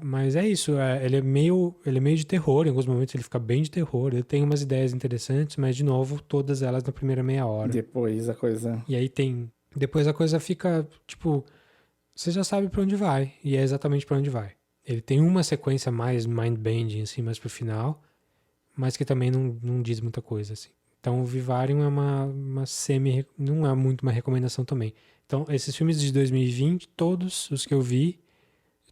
Mas é isso, ele é meio de terror, em alguns momentos ele fica bem de terror, ele tem umas ideias interessantes, mas de novo, todas elas na primeira meia hora. Depois a coisa... E aí depois a coisa fica, tipo, você já sabe pra onde vai, e é exatamente pra onde vai. Ele tem uma sequência mais mind-bending, assim, mais pro final, mas que também não diz muita coisa, assim. Então o Vivarium é uma não é muito uma recomendação também. Então esses filmes de 2020, todos os que eu vi,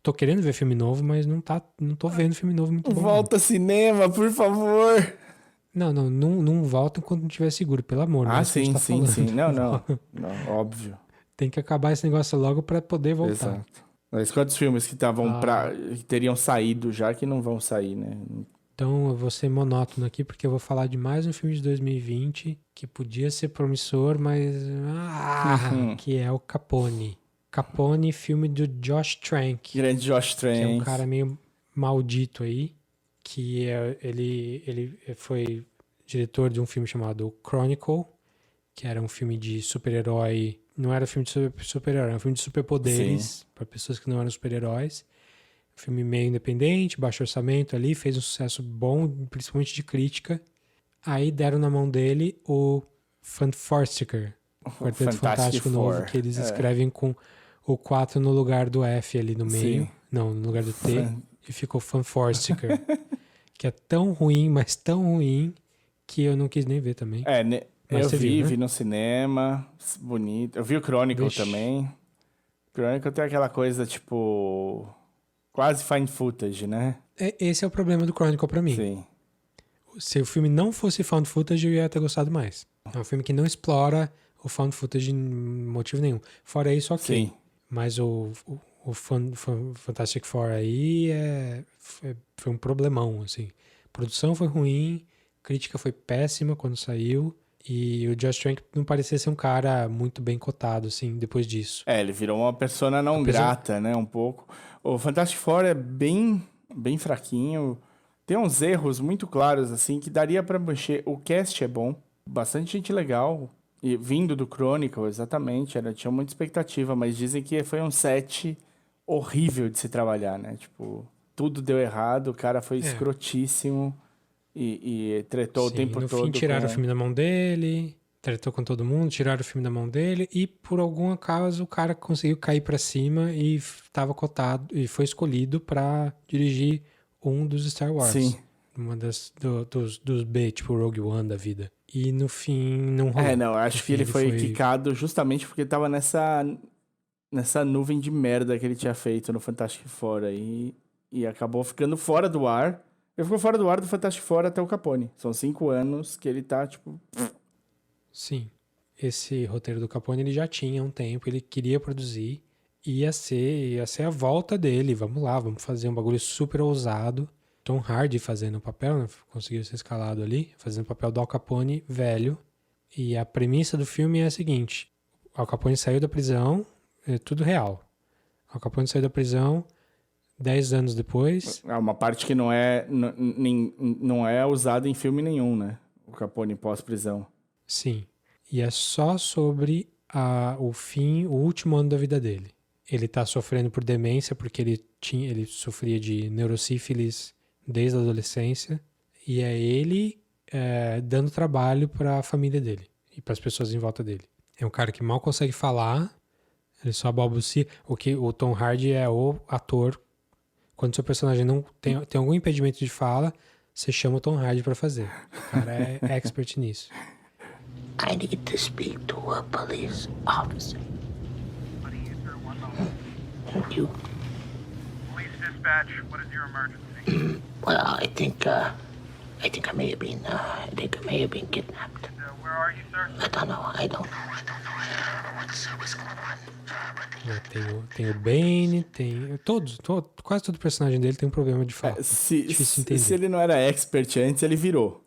tô querendo ver filme novo, mas não tô vendo filme novo muito bom. Volta cinema, por favor! Não volta enquanto não estiver seguro, pelo amor. Não é isso que a gente tá falando. Não, óbvio. Tem que acabar esse negócio logo pra poder voltar. Exato. Mas quantos filmes que que teriam saído já que não vão sair, né? Então eu vou ser monótono aqui, porque eu vou falar de mais um filme de 2020 que podia ser promissor, mas... que é o Capone. Capone, filme do Josh Trank. Grande Josh Trank. Que é um cara meio maldito aí, que ele foi diretor de um filme chamado Chronicle, que era um filme de super-herói, não era filme de super-herói, era um filme de superpoderes para pessoas que não eram super-heróis. Um filme meio independente, baixo orçamento ali, fez um sucesso bom, principalmente de crítica. Aí deram na mão dele o Fantastic, o Quarteto Fantástico novo, que eles escrevem com o 4 no lugar do F ali no meio. Sim. Não, no lugar do T. E ficou Fanforsticker. Que é tão ruim, mas tão ruim, que eu não quis nem ver também. Mas eu vi no cinema, bonito. Eu vi o Chronicle também. O Chronicle tem aquela coisa, tipo, quase fine footage, né? Esse é o problema do Chronicle pra mim. Sim. Se o filme não fosse found footage, eu ia ter gostado mais. É um filme que não explora o found footage em motivo nenhum. Fora isso, ok. Sim. Mas o Fantastic Four aí foi um problemão, assim. A produção foi ruim, a crítica foi péssima quando saiu, e o Josh Trank não parecia ser um cara muito bem cotado, assim, depois disso. Ele virou uma persona não grata, né, um pouco. O Fantastic Four é bem fraquinho, tem uns erros muito claros, assim, que daria pra mexer. O cast é bom, bastante gente legal. E vindo do Chronicle, exatamente, tinha muita expectativa, mas dizem que foi um set horrível de se trabalhar, né? Tipo, tudo deu errado, o cara foi escrotíssimo e tretou o tempo todo. No fim, tiraram o filme da mão dele, tretou com todo mundo, tiraram o filme da mão dele e, por algum acaso, o cara conseguiu cair pra cima e estava cotado e foi escolhido pra dirigir um dos Star Wars. Sim. Uma dos B, tipo Rogue One da vida. E no fim não rolou. Acho que ele foi quicado justamente porque tava nessa nuvem de merda que ele tinha feito no Fantastic Four aí, e acabou ficando fora do ar. Ele ficou fora do ar do Fantástico Four até o Capone. São 5 anos que ele tá, tipo... Sim. Esse roteiro do Capone ele já tinha um tempo, ele queria produzir, ia ser a volta dele. Vamos lá, vamos fazer um bagulho super ousado. Tom Hardy fazendo o papel, né? Conseguiu ser escalado ali, fazendo o papel do Al Capone velho. E a premissa do filme é a seguinte: Al Capone saiu da prisão, é tudo real. Al Capone saiu da prisão 10 anos depois. É uma parte que não é usada em filme nenhum, né? O Capone pós-prisão. Sim. E é só sobre o último ano da vida dele. Ele tá sofrendo por demência porque ele sofria de neurosífilis desde a adolescência. E é ele dando trabalho para a família dele e para as pessoas em volta dele. É um cara que mal consegue falar, ele só balbucia. O Tom Hardy é o ator. Quando seu personagem não tem algum impedimento de fala, você chama o Tom Hardy para fazer. O cara é expert nisso. I need to speak to a police officer. Thank you. Police dispatch, what is your emergency? Well, I think I may have been kidnapped. Where are you, sir? I don't know what's going on. Tem o Bane, tem quase todo personagem dele tem um problema de fala. Difícil de entender. Se ele não era expert antes, ele virou.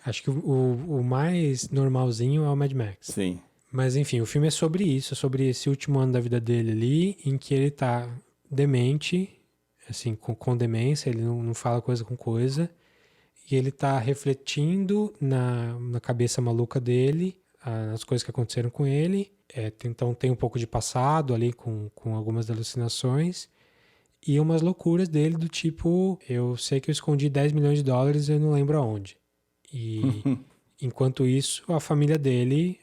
Acho que o mais normalzinho é o Mad Max. Sim. Mas enfim, o filme é sobre isso, sobre esse último ano da vida dele ali, em que ele tá demente, assim, com demência, ele não fala coisa com coisa, e ele tá refletindo na cabeça maluca dele, as coisas que aconteceram com ele. Então tem um pouco de passado ali com algumas alucinações e umas loucuras dele do tipo, eu sei que eu escondi $10 milhões e eu não lembro aonde. E enquanto isso, a família dele,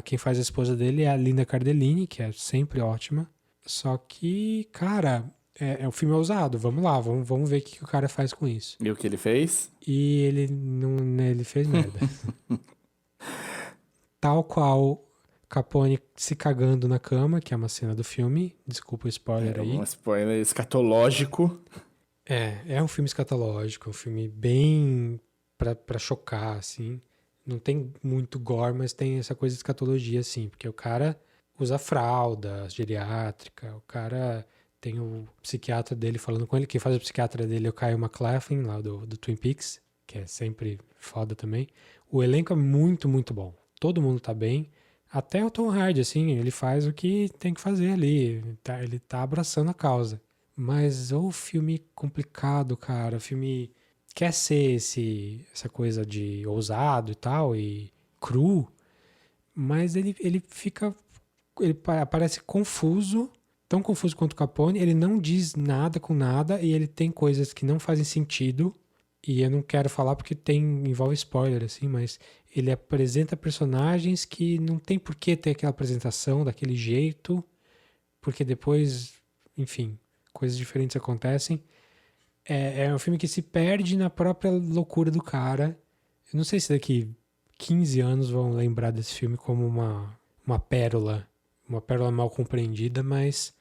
quem faz a esposa dele é a Linda Cardellini, que é sempre ótima. Só que, cara, é um filme ousado. Vamos lá, vamos ver o que o cara faz com isso. E o que ele fez? E ele fez merda. Tal qual Capone se cagando na cama, que é uma cena do filme. Desculpa o spoiler aí. Um spoiler escatológico. É um filme escatológico, um filme bem pra chocar, assim. Não tem muito gore, mas tem essa coisa de escatologia, assim. Porque o cara usa fralda geriátrica, o cara tem o psiquiatra dele falando com ele. Quem faz o psiquiatra dele é o Kyle MacLachlan, lá do Twin Peaks, que é sempre foda também. O elenco é muito, muito bom. Todo mundo tá bem. Até o Tom Hardy, assim, ele faz o que tem que fazer ali. Ele tá abraçando a causa. Mas o filme complicado, cara. O filme quer ser essa coisa de ousado e tal, e cru, mas ele parece confuso, tão confuso quanto o Capone. Ele não diz nada com nada e ele tem coisas que não fazem sentido, e eu não quero falar porque envolve spoiler, assim, mas ele apresenta personagens que não tem por que ter aquela apresentação daquele jeito, porque depois, enfim, coisas diferentes acontecem. É um filme que se perde na própria loucura do cara. Eu não sei se daqui 15 anos vão lembrar desse filme como uma pérola mal compreendida, mas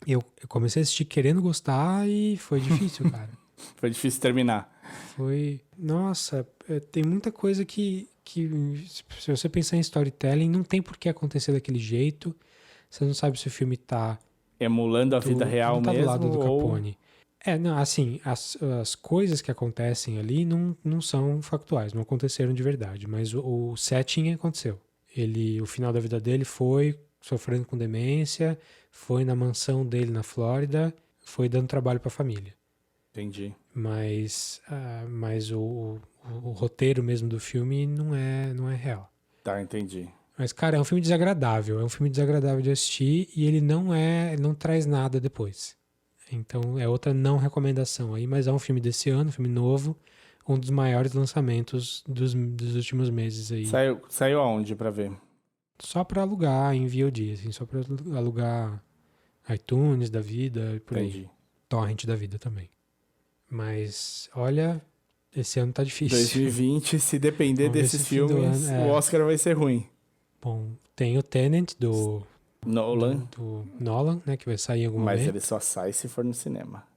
eu comecei a assistir querendo gostar e foi difícil, cara. Foi difícil terminar. Nossa, tem muita coisa que se você pensar em storytelling, não tem por que acontecer daquele jeito. Você não sabe se o filme tá emulando a vida real tá mesmo, do lado do ou... Capone. Não, assim, as coisas que acontecem ali não são factuais, não aconteceram de verdade, mas o setting aconteceu. O final da vida dele foi sofrendo com demência, foi na mansão dele na Flórida, foi dando trabalho pra família. Entendi. Mas o roteiro mesmo do filme não é real. Tá, entendi. Mas, cara, é um filme desagradável de assistir e ele não traz nada depois. Então é outra não recomendação aí, mas é um filme desse ano, um filme novo, um dos maiores lançamentos dos últimos meses aí. Saiu aonde pra ver? Só pra alugar em VOD, assim, só pra alugar iTunes da vida e por Entendi. aí. Torrent da vida também. Mas, olha, esse ano tá difícil. 2020, se depender desses filmes, o Oscar vai ser ruim. Bom, tem o Tenet Nolan. do Nolan, né, que vai sair em algum Mas momento. ele só sai se for no cinema.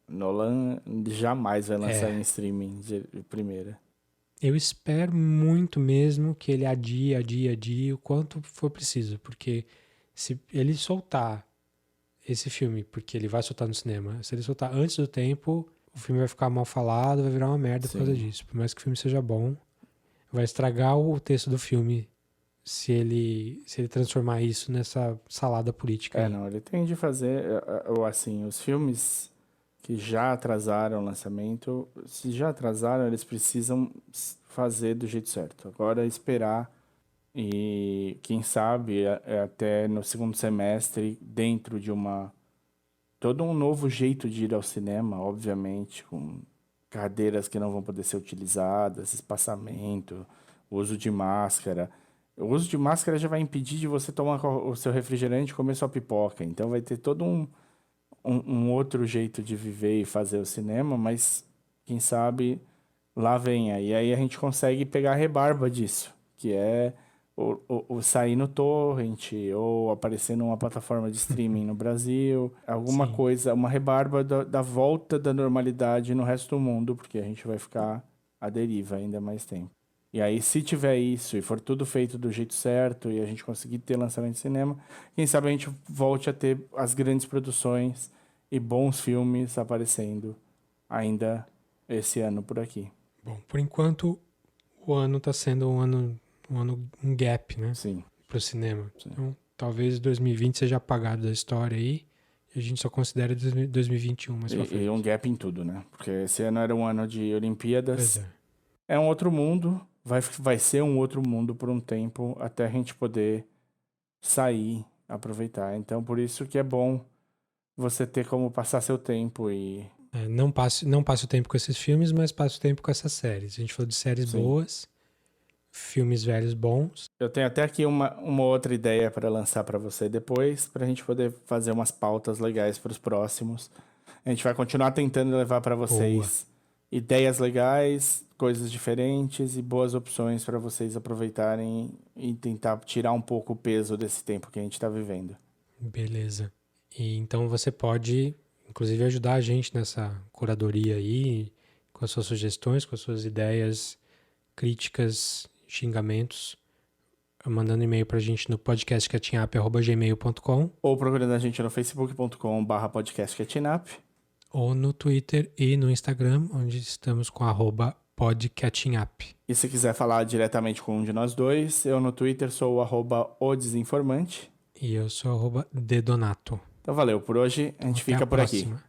Nolan jamais vai lançar em streaming de primeira. Eu espero muito mesmo que ele adie o quanto for preciso, porque se ele soltar esse filme, porque ele vai soltar no cinema, se ele soltar antes do tempo, o filme vai ficar mal falado, vai virar uma merda por causa disso. Por mais que o filme seja bom, vai estragar o texto do filme se ele transformar isso nessa salada política aí. Não, ele tem de fazer, assim, os filmes que já atrasaram o lançamento, se já atrasaram, eles precisam fazer do jeito certo. Agora é esperar e, quem sabe, até no segundo semestre, dentro de todo um novo jeito de ir ao cinema, obviamente, com cadeiras que não vão poder ser utilizadas, espaçamento, uso de máscara. O uso de máscara já vai impedir de você tomar o seu refrigerante e comer sua pipoca. Então vai ter todo um outro jeito de viver e fazer o cinema, mas quem sabe lá venha. E aí a gente consegue pegar a rebarba disso, que é o sair no torrent ou aparecer numa plataforma de streaming no Brasil, alguma coisa, uma rebarba da volta da normalidade no resto do mundo, porque a gente vai ficar à deriva ainda mais tempo. E aí, se tiver isso e for tudo feito do jeito certo e a gente conseguir ter lançamento de cinema, quem sabe a gente volte a ter as grandes produções e bons filmes aparecendo ainda esse ano por aqui. Bom, por enquanto o ano está sendo um gap, né? Sim. Pro cinema. Sim. Então, talvez 2020 seja apagado da história aí e a gente só considere 2021 mais pra frente. E um gap em tudo, né? Porque esse ano era um ano de Olimpíadas. Pois é. É um outro mundo, vai ser um outro mundo por um tempo até a gente poder sair, aproveitar. Então, por isso que é bom você ter como passar seu tempo e... Não passe o tempo com esses filmes, mas passe o tempo com essas séries. A gente falou de séries boas, filmes velhos bons. Eu tenho até aqui uma outra ideia para lançar para você depois, para a gente poder fazer umas pautas legais para os próximos. A gente vai continuar tentando levar para vocês ideias legais, coisas diferentes e boas opções para vocês aproveitarem e tentar tirar um pouco o peso desse tempo que a gente está vivendo. Beleza. E então você pode, inclusive, ajudar a gente nessa curadoria aí, com as suas sugestões, com as suas ideias, críticas, xingamentos, mandando e-mail pra gente no podcastcatchingup@gmail.com ou procurando a gente no facebook.com/podcastcatchingup ou no Twitter e no Instagram, onde estamos com @podcatchingup. E se quiser falar diretamente com um de nós dois, eu no Twitter sou o @odesinformante e eu sou @dedonato. Então valeu, por hoje a gente Até fica a por próxima. aqui.